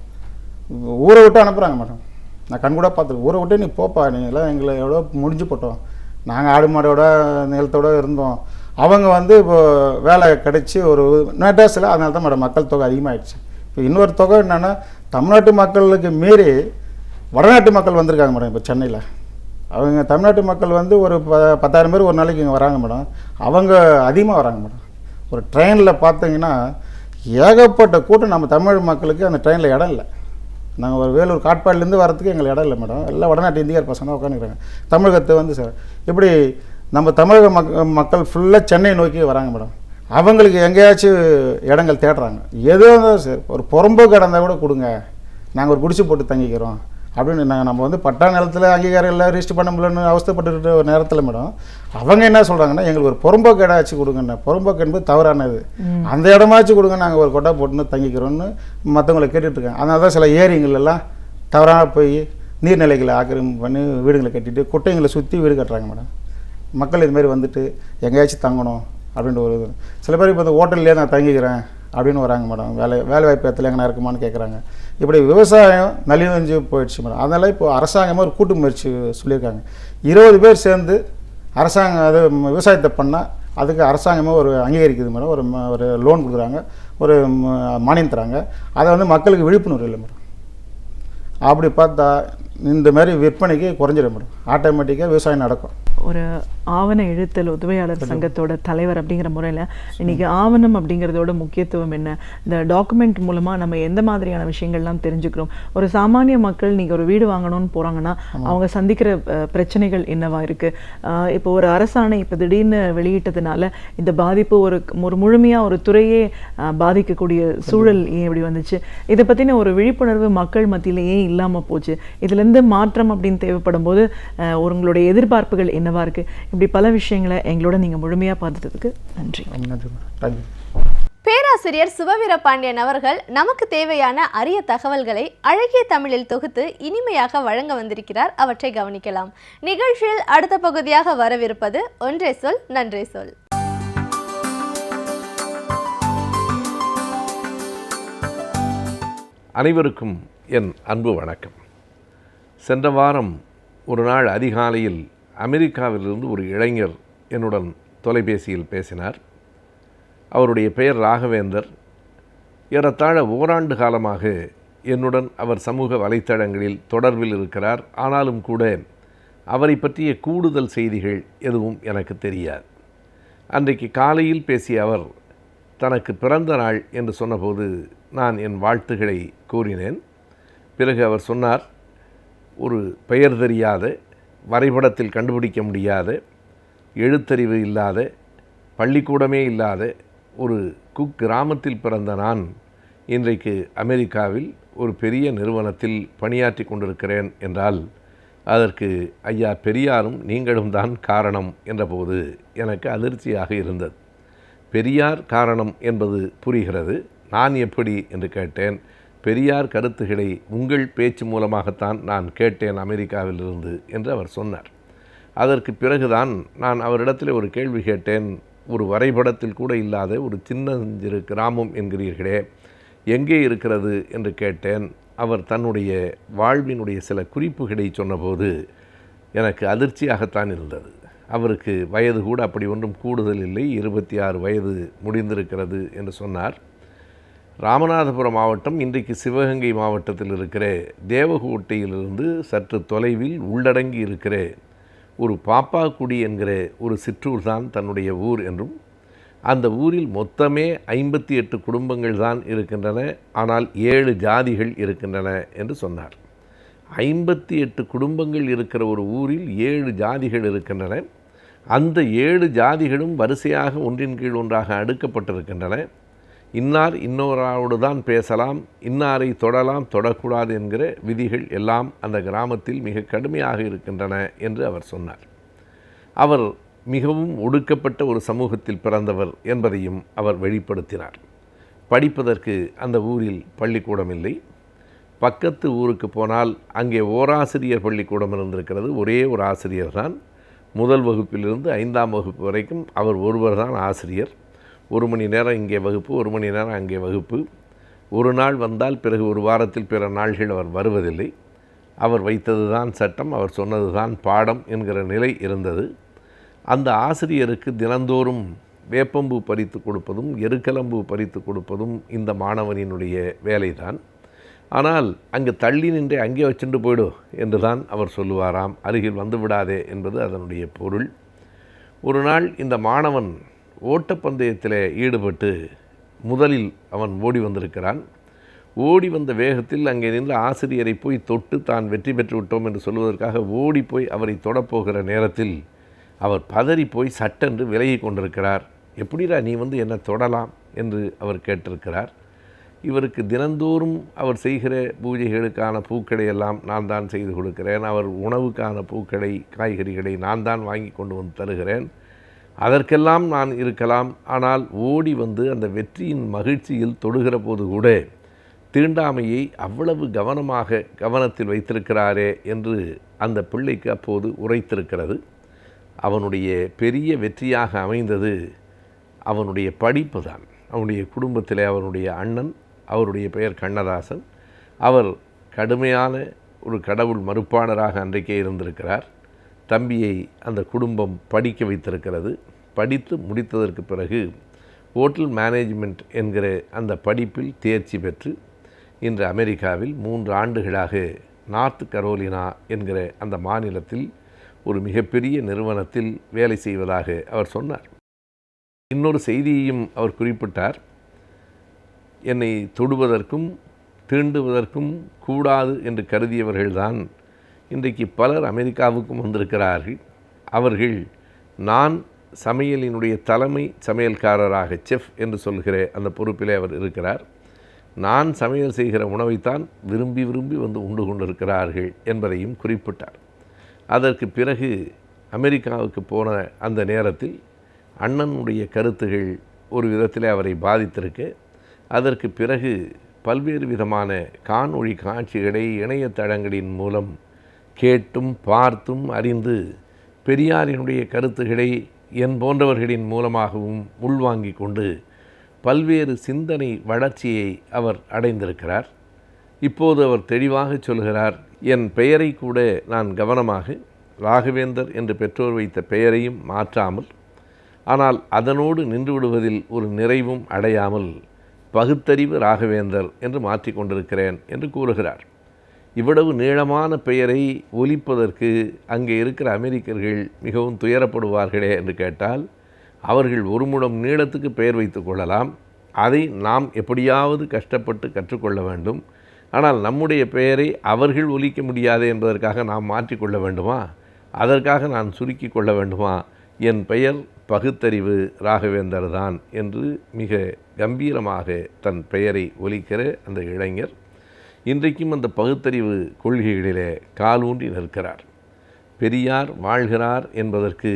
ஊரை விட்டு அனுப்புகிறாங்க மேடம். நான் கண் கூட பார்த்துருக்கேன், ஊரை விட்டு நீ போப்பா, நீங்களாம் எங்களை எவ்வளோ முடிஞ்சு போட்டோம், நாங்கள் ஆடு மாடோட நிலத்தோடு இருந்தோம், அவங்க வந்து இப்போ வேலை கிடைச்சி ஒரு மெட்ராஸில், அதனால தான் மேடம் மக்கள் தொகை அதிகமாகிடுச்சு. இப்போ இன்னொரு தொகை என்னென்னா தமிழ்நாட்டு மக்களுக்கு மீறி வடநாட்டு மக்கள் வந்திருக்காங்க மேடம் இப்போ சென்னையில். அவங்க தமிழ்நாட்டு மக்கள் வந்து ஒரு 10,000 பேர் ஒரு நாளைக்கு இங்கே வராங்க மேடம். அவங்க அதிகமாக வராங்க மேடம். ஒரு ட்ரெயினில் பார்த்தீங்கன்னா ஏகப்பட்ட கூட்டம். நம்ம தமிழ் மக்களுக்கு அந்த ட்ரெயினில் இடம் இல்லை. நாங்கள் ஒரு வேலூர் காட்பாடிலேருந்து வரத்துக்கு எங்களுக்கு இடம் இல்லை மேடம். எல்லாம் வடநாட்டு இந்தியர் பசங்க தான் உட்காந்துக்கிறாங்க. தமிழகத்தை வந்து சார் இப்படி நம்ம தமிழக மக்கள் ஃபுல்லாக சென்னை நோக்கி வராங்க மேடம். அவங்களுக்கு எங்கேயாச்சும் இடங்கள் தேடுறாங்க. எதோ சார் ஒரு புறம்போக்கு இடம் தான் கூட கொடுங்க, நாங்கள் ஒரு குடிசை போட்டு தங்கிக்கிறோம் அப்படின்னு. நம்ம வந்து பட்டா நிலத்தில் அங்கீகாரம் இல்லை, ரிஜிஸ்டர் பண்ண முடியலன்னு அவஸ்தைப்பட்டு ஒரு நேரத்தில் மேடம் அவங்க என்ன சொல்கிறாங்கன்னா, எங்களுக்கு ஒரு புறம்போக்கு இடம் ஆச்சு கொடுங்கண்ணா. புறம்போக்கு என்பது தவறானது. அந்த இடமாச்சும் கொடுங்க, நாங்கள் ஒரு கொட்டா போட்டுன்னு தங்கிக்கிறோன்னு மற்றவங்களை கேட்டுட்ருக்காங்க. அதனால தான் சில ஏரிங்களெல்லாம் தவறாக போய் நீர்நிலைகளை ஆக்கிரமிப்பு பண்ணி வீடுகளை கட்டிட்டு குட்டைங்களை சுற்றி வீடு கட்டுறாங்க மேடம். மக்கள் இதுமாரி வந்துட்டு எங்கேயாச்சும் தங்கணும் அப்படின்ற ஒரு இது. சில பேர் இப்போ இந்த ஹோட்டல்லே நான் தங்கிக்கிறேன் அப்படின்னு வராங்க மேடம். வேலை வாய்ப்பு இடத்துல எங்கன்னா இருக்குமான்னு கேட்குறாங்க. இப்படி விவசாயம் நலிவடைஞ்சு போயிடுச்சு மேடம். அதனால் இப்போ அரசாங்கமாக ஒரு கூட்டு முயற்சி சொல்லியிருக்காங்க. 20 பேர் சேர்ந்து அரசாங்கம் அது விவசாயத்தை பண்ணால் அதுக்கு அரசாங்கமாக ஒரு அங்கீகரிக்குது மேடம். ஒரு லோன் கொடுக்குறாங்க, ஒரு மானியம் தராங்க. அதை வந்து மக்களுக்கு விழிப்புணர்வு இல்லை மேடம். அப்படி பார்த்தா இந்த மாதிரி விற்பனைக்கு குறைஞ்சிடும் மேடம். ஆட்டோமேட்டிக்காக விவசாயம் நடக்கும். ஒரு ஆவண எழுத்தல் உதவியாளர் சங்கத்தோட தலைவர் அப்படிங்கிற முறையில் இன்றைக்கி ஆவணம் அப்படிங்கிறதோட முக்கியத்துவம் என்ன, இந்த டாக்குமெண்ட் மூலமாக நம்ம எந்த மாதிரியான விஷயங்கள்லாம் தெரிஞ்சுக்கிறோம், ஒரு சாமானிய மக்கள் நீங்கள் ஒரு வீடு வாங்கணும்னு போகிறாங்கன்னா அவங்க சந்திக்கிற பிரச்சனைகள் என்னவா இருக்குது, இப்போ ஒரு அரசாணை இப்போ திடீர்னு வெளியிட்டதுனால இந்த பாதிப்பு ஒரு முழுமையாக ஒரு துறையே பாதிக்கக்கூடிய சூழல் ஏன் இப்படி வந்துச்சு, இதை பற்றின ஒரு விழிப்புணர்வு மக்கள் மத்தியில் ஏன் இல்லாமல் போச்சு, இதுலேருந்து மாற்றம் அப்படின்னு தேவைப்படும் போது உங்களுடைய எதிர்பார்ப்புகள் என்னவா இருக்குது, இப்படி பல விஷயங்களை எங்களோட நீங்கள் முழுமையாக பார்த்ததுக்கு நன்றி. பேராசிரியர் சிவவீரபாண்டியன் அவர்கள் நமக்கு தேவையான அரிய தகவல்களை அழகிய தமிழில் தொகுத்து இனிமையாக வழங்க வந்திருக்கிறார். அவற்றை கவனிக்கலாம். நிகழ்ச்சியில் அடுத்த பகுதியாக வரவிருப்பது ஒன்றே சொல் நன்றே சொல். அனைவருக்கும் என் அன்பு வணக்கம். சென்ற வாரம் ஒரு நாள் அதிகாலையில் அமெரிக்காவிலிருந்து ஒரு இளைஞர் என்னுடன் தொலைபேசியில் பேசினார். அவருடைய பெயர் ராகவேந்தர். ஏறத்தாழ ஓராண்டு காலமாக என்னுடன் அவர் சமூக வலைத்தளங்களில் தொடர்பில் இருக்கிறார். ஆனாலும் கூட அவரை பற்றிய கூடுதல் செய்திகள் எதுவும் எனக்கு தெரியாது. அன்றைக்கு காலையில் பேசிய அவர் தனக்கு பிறந்த நாள் என்று சொன்னபோது நான் என் வாழ்த்துக்களை கூறினேன். பிறகு அவர் சொன்னார், ஒரு பெயர் தெரியாத, வரைபடத்தில் கண்டுபிடிக்க முடியாத, எழுத்தறிவு இல்லாத, பள்ளிக்கூடமே இல்லாத ஒரு கிராமத்தில் பிறந்த நான் இன்றைக்கு அமெரிக்காவில் ஒரு பெரிய நிறுவனத்தில் பணியாற்றி கொண்டிருக்கிறேன் என்றால் அதற்கு ஐயா பெரியாரும் நீங்களும் தான் காரணம் என்றபோது எனக்கு அதிர்ச்சியாக இருந்தது. பெரியார் காரணம் என்பது புரிகிறது, நான் எப்படி என்று கேட்டேன். பெரியார் கருத்துக்களை உங்கள் பேச்சு மூலமாகத்தான் நான் கேட்டேன் அமெரிக்காவிலிருந்து என்று அவர் சொன்னார். அதற்கு பிறகுதான் நான் அவரிடத்தில் ஒரு கேள்வி கேட்டேன். ஒரு வரைபடத்தில் கூட இல்லாத ஒரு சின்னஞ்சிறு கிராமம் என்கிறீர்களே, எங்கே இருக்கிறது என்று கேட்டேன். அவர் தன்னுடைய வாழ்வினுடைய சில குறிப்புகளை சொன்னபோது எனக்கு அதிர்ச்சியாகத்தான் இருந்தது. அவருக்கு வயது கூட அப்படி ஒன்றும் கூடுதல் இல்லை, 26 வயது முடிந்திருக்கிறது என்று சொன்னார். ராமநாதபுரம் மாவட்டம் இன்றைக்கு சிவகங்கை மாவட்டத்தில் இருக்கிற தேவகோட்டையிலிருந்து சற்று தொலைவில் உள்ளடங்கி இருக்கிற ஒரு பாப்பாக்குடி என்கிற ஒரு சிற்றூர் தான் தன்னுடைய ஊர் என்றும், அந்த ஊரில் மொத்தமே 58 குடும்பங்கள் தான் இருக்கின்றன, ஆனால் 7 ஜாதிகள் இருக்கின்றன என்று சொன்னார். 58 குடும்பங்கள் இருக்கிற ஒரு ஊரில் 7 ஜாதிகள் இருக்கின்றன. அந்த 7 ஜாதிகளும் வரிசையாக ஒன்றின் கீழ் ஒன்றாக அடுக்கப்பட்டிருக்கின்றன. இன்னார் இன்னொராவோடு தான் பேசலாம், இன்னாரை தொடலாம், தொடக்கூடாது என்கிற விதிகள் எல்லாம் அந்த கிராமத்தில் மிக கடுமையாக இருக்கின்றன என்று அவர் சொன்னார். அவர் மிகவும் ஒடுக்கப்பட்ட ஒரு சமூகத்தில் பிறந்தவர் என்பதையும் அவர் வெளிப்படுத்தினார். படிப்பதற்கு அந்த ஊரில் பள்ளிக்கூடம் இல்லை. பக்கத்து ஊருக்கு போனால் அங்கே ஓராசிரியர் பள்ளிக்கூடம் இருந்திருக்கிறது. ஒரே ஒரு ஆசிரியர் தான். முதல் வகுப்பிலிருந்து 5ஆம் வகுப்பு வரைக்கும் அவர் ஒருவர் தான் ஆசிரியர். 1 மணி நேரம் இங்கே வகுப்பு, 1 மணி நேரம் அங்கே வகுப்பு. ஒரு நாள் வந்தால் பிறகு ஒரு வாரத்தில் பிற நாள்கள் அவர் வருவதில்லை. அவர் வைத்தது தான் சட்டம், அவர் சொன்னது தான் பாடம் என்கிற நிலை இருந்தது. அந்த ஆசிரியருக்கு தினந்தோறும் வேப்பம்பூ பறித்து கொடுப்பதும் எருக்கலம்பூ பறித்து கொடுப்பதும் இந்த மாணவனினுடைய வேலைதான். ஆனால் அங்கே தள்ளி நின்று அங்கே வச்சுட்டு போயிடு என்று தான் அவர் சொல்லுவாராம். அருகில் வந்து விடாதே என்பது அதனுடைய பொருள். ஒரு நாள் இந்த மாணவன் ஓட்டப்பந்தயத்தில் ஈடுபட்டு முதலில் அவன் ஓடி வந்திருக்கிறான். ஓடி வந்த வேகத்தில் அங்கே நின்ற ஆசிரியரை போய் தொட்டு தான் வெற்றி பெற்று விட்டோம் என்று சொல்வதற்காக ஓடி போய் அவரை தொடப்போகிற நேரத்தில் அவர் பதறி போய் சட்டென்று விலகி கொண்டிருக்கிறார். எப்படிடா நீ வந்து என்னை தொடலாம் என்று அவர் கேட்டிருக்கிறார். இவருக்கு தினந்தோறும் அவர் செய்கிற பூஜைகளுக்கான பூக்களை எல்லாம் நான் தான் செய்து கொடுக்கிறேன். அவர் உணவுக்கான பூக்களை காய்கறிகளை நான் தான் வாங்கி கொண்டு வந்து தருகிறேன். அதற்கெல்லாம் நான் இருக்கலாம். ஆனால் ஓடி வந்து அந்த வெற்றியின் மகிழ்ச்சியில் தொடுகிற போது கூட தீண்டாமையை அவ்வளவு கவனத்தில் வைத்திருக்கிறாரே என்று அந்த பிள்ளைக்கு அப்போது உரைத்திருக்கிறது. அவனுடைய பெரிய வெற்றியாக அமைந்தது அவனுடைய படிப்பு தான். அவனுடைய குடும்பத்தில் அவனுடைய அண்ணன், அவருடைய பெயர் கண்ணதாசன், அவர் கடுமையான ஒரு கடவுள் மறுப்பாளராக அன்றைக்கே இருந்திருக்கிறார். தம்பியை அந்த குடும்பம் படிக்க வைத்திருக்கிறது. படித்து முடித்ததற்கு பிறகு ஹோட்டல் மேனேஜ்மெண்ட் என்கிற அந்த படிப்பில் தேர்ச்சி பெற்று இன்று அமெரிக்காவில் 3 ஆண்டுகளாக நார்த் கரோலினா என்கிற அந்த மாநிலத்தில் ஒரு மிகப்பெரிய நிறுவனத்தில் வேலை செய்வதாக அவர் சொன்னார். இன்னொரு செய்தியையும் அவர் குறிப்பிட்டார். என்னை தொடுவதற்கும் தீண்டுவதற்கும் கூடாது என்று கருதியவர்கள்தான் இன்றைக்கு பலர் அமெரிக்காவுக்கும் வந்திருக்கிறார்கள். அவர்கள் நான் சமையலினுடைய தலைமை சமையல்காரராக செஃப் என்று சொல்கிற அந்த பொறுப்பிலே அவர் இருக்கிறார். நான் சமையல் செய்கிற உணவைத்தான் விரும்பி விரும்பி வந்து உண்டு கொண்டிருக்கிறார்கள் என்பதையும் குறிப்பிட்டார். அதற்கு பிறகு அமெரிக்காவுக்கு போன அந்த நேரத்தில் அண்ணனுடைய கருத்துகள் ஒரு விதத்தில் அவரை பாதித்திருக்க, அதற்கு பிறகு பல்வேறு விதமான காணொளி காட்சிகளை இணையதளங்களின் மூலம் கேட்டும் பார்த்தும் அறிந்து பெரியாரினுடைய கருத்துக்களை என் போன்றவர்களின் மூலமாகவும் உள்வாங்கிக் கொண்டு பல்வேறு சிந்தனை வளர்ச்சியை அவர் அடைந்திருக்கிறார். இப்போது அவர் தெளிவாக சொல்கிறார், என் பெயரை கூட நான் கவனமாக ராகவேந்தர் என்று பெற்றோர் வைத்த பெயரையும் மாற்றாமல், ஆனால் அதனோடு நின்று விடுவதில் ஒரு நிறைவும் அடையாமல் பகுத்தறிவு ராகவேந்தர் என்று மாற்றிக்கொண்டிருக்கிறேன் என்று கூறுகிறார். இவ்வளவு நீளமான பெயரை ஒலிப்பதற்கு அங்கே இருக்கிற அமெரிக்கர்கள் மிகவும் துயரப்படுவார்களே என்று கேட்டால், அவர்கள் ஒரு முழம் நீளத்துக்கு பெயர் வைத்து கொள்ளலாம். அதை நாம் எப்படியாவது கஷ்டப்பட்டு கற்றுக்கொள்ள வேண்டும். ஆனால் நம்முடைய பெயரை அவர்கள் ஒலிக்க முடியாது என்பதற்காக நாம் மாற்றிக்கொள்ள வேண்டுமா? அதற்காக நான் சுருக்கி கொள்ள வேண்டுமா? என் பெயர் பகுத்தறிவு ராகவேந்தர் தான் என்று மிக கம்பீரமாக தன் பெயரை ஒலிக்கிற அந்த இளைஞர் இன்றைக்கும் அந்த பகுத்தறிவு கொள்கைகளிலே காலூன்றி நிற்கிறார். பெரியார் வாழ்கிறார் என்பதற்கு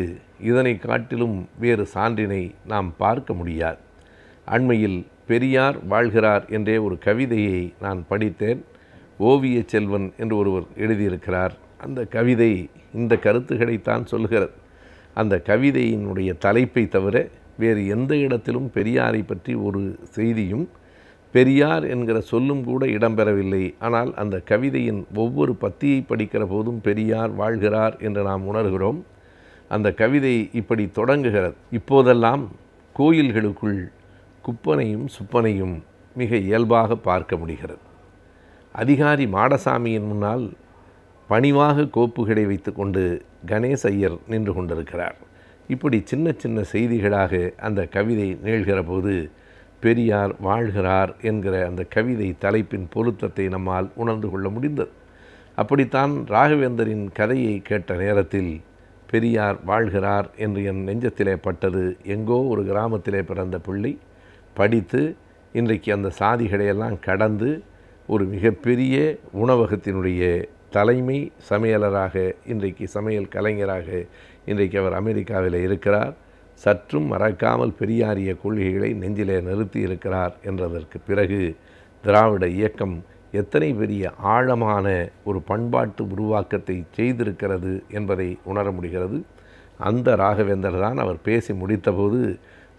இதனை காட்டிலும் வேறு சான்றினை நாம் பார்க்க முடியாது. அண்மையில் பெரியார் வாழ்கிறார் என்றே ஒரு கவிதையை நான் படித்தேன். ஓவிய செல்வன் என்று ஒருவர் எழுதியிருக்கிறார். அந்த கவிதை இந்த கருத்துக்களைத்தான் சொல்கிறது. அந்த கவிதையினுடைய தலைப்பை தவிர வேறு எந்த இடத்திலும் பெரியாரை பற்றி ஒரு செய்தியும் பெரியார் என்கிற சொல்லும் கூட இடம்பெறவில்லை. ஆனால் அந்த கவிதையின் ஒவ்வொரு பத்தியை படிக்கிற போதும் பெரியார் வாழ்கிறார் என்று நாம் உணர்கிறோம். அந்த கவிதை இப்படி தொடங்குகிறது. இப்போதெல்லாம் கோயில்களுக்குள் குப்பனையும் சுப்பனையும் மிக இயல்பாக பார்க்க முடிகிறது. அதிகாரி மாடசாமியின் முன்னால் பணிவாக கோப்புகளை வைத்துக்கொண்டு கணேச ஐயர் நின்று கொண்டிருக்கிறார். இப்படி சின்ன சின்ன செய்திகளாக அந்த கவிதை நீள்கிற போது பெரியார் வாழ்கிறார் என்கிற அந்த கவிதை தலைப்பின் பொருத்தத்தை நம்மால் உணர்ந்து கொள்ள முடிந்தது. அப்படித்தான் ராகவேந்தரின் கதையை கேட்ட நேரத்தில் பெரியார் வாழ்கிறார் என்று என் நெஞ்சத்திலே பட்டது. எங்கோ ஒரு கிராமத்திலே பிறந்த பிள்ளை படித்து இன்றைக்கு அந்த சாதிகளையெல்லாம் கடந்து ஒரு மிகப்பெரிய உணவகத்தினுடைய தலைமை சமையலராக, இன்றைக்கு சமையல் கலைஞராக இன்றைக்கு அவர் அமெரிக்காவில் இருக்கிறார். சற்றும் மறக்காமல் பெரியாரிய கொள்கைகளை நெஞ்சிலே நிறுத்தி இருக்கிறார் என்றதற்கு பிறகு திராவிட இயக்கம் எத்தனை பெரிய ஆழமான ஒரு பண்பாட்டு உருவாக்கத்தை செய்திருக்கிறது என்பதை உணர முடிகிறது. அந்த ராகவேந்தர் தான் அவர் பேசி முடித்தபோது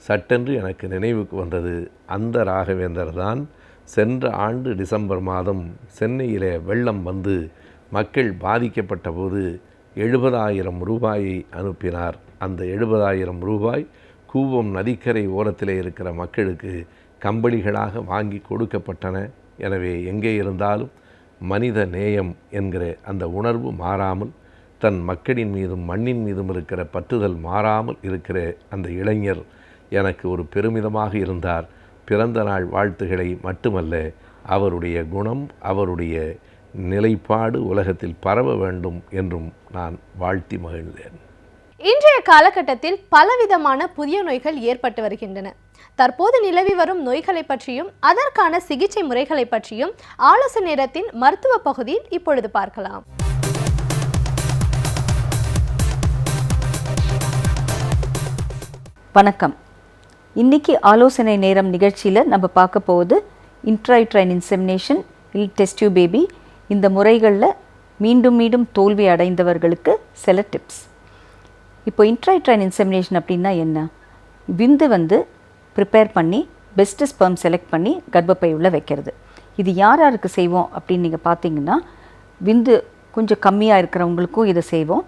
சட்டென்று எனக்கு நினைவுக்கு வந்தது. அந்த ராகவேந்தர் தான் சென்ற ஆண்டு டிசம்பர் மாதம் சென்னையிலே வெள்ளம் வந்து மக்கள் பாதிக்கப்பட்ட போது 70,000 ரூபாயை அனுப்பினார். அந்த 70,000 ரூபாய் கூவம் நதிக்கரை ஓரத்திலே இருக்கிற மக்களுக்கு கம்பளிகளாக வாங்கி கொடுக்கப்பட்டன. எனவே எங்கே இருந்தாலும் மனித நேயம் என்கிற அந்த உணர்வு மாறாமல், தன் மக்களின் மீதும் மண்ணின் மீதும் இருக்கிற பற்றுதல் மாறாமல் இருக்கிற அந்த இளைஞர் எனக்கு ஒரு பெருமிதமாக இருந்தார். பிறந்த நாள் வாழ்த்துக்களை மட்டுமல்ல, அவருடைய குணம், அவருடைய நிலைப்பாடு உலகத்தில் பரவ வேண்டும் என்றும் நான் வாழ்த்தி மகிழ்ந்தேன். இன்றைய காலகட்டத்தில் பலவிதமான புதிய நோய்கள் ஏற்பட்டு வருகின்றன. தற்போது நிலவி வரும் நோய்களை பற்றியும் அதற்கான சிகிச்சை முறைகளை பற்றியும் ஆலோசனை நேரத்தின் மருத்துவ பகுதியில் இப்பொழுது பார்க்கலாம். வணக்கம். இன்னைக்கு ஆலோசனை நேரம் நிகழ்ச்சியில் நம்ம பார்க்க போகுது இன்ட்ராயூட்ரைன் இன்செமினேஷன் இல் டெஸ்ட் டியூப் பேபி. இந்த முறைகளில் மீண்டும் மீண்டும் தோல்வி அடைந்தவர்களுக்கு சில டிப்ஸ். இப்போ இன்ட்ராயூட்ரைன் இன்செமினேஷன் அப்படின்னா என்ன? விந்து ப்ரிப்பேர் பண்ணி பெஸ்ட்டு ஸ்பெர்ம் செலக்ட் பண்ணி கர்ப்பப்பை உள்ள வைக்கிறது. இது யார் யாருக்கு செய்வோம் அப்படின்னு நீங்கள் பார்த்தீங்கன்னா, விந்து கொஞ்சம் கம்மியாக இருக்கிறவங்களுக்கும் இதை செய்வோம்,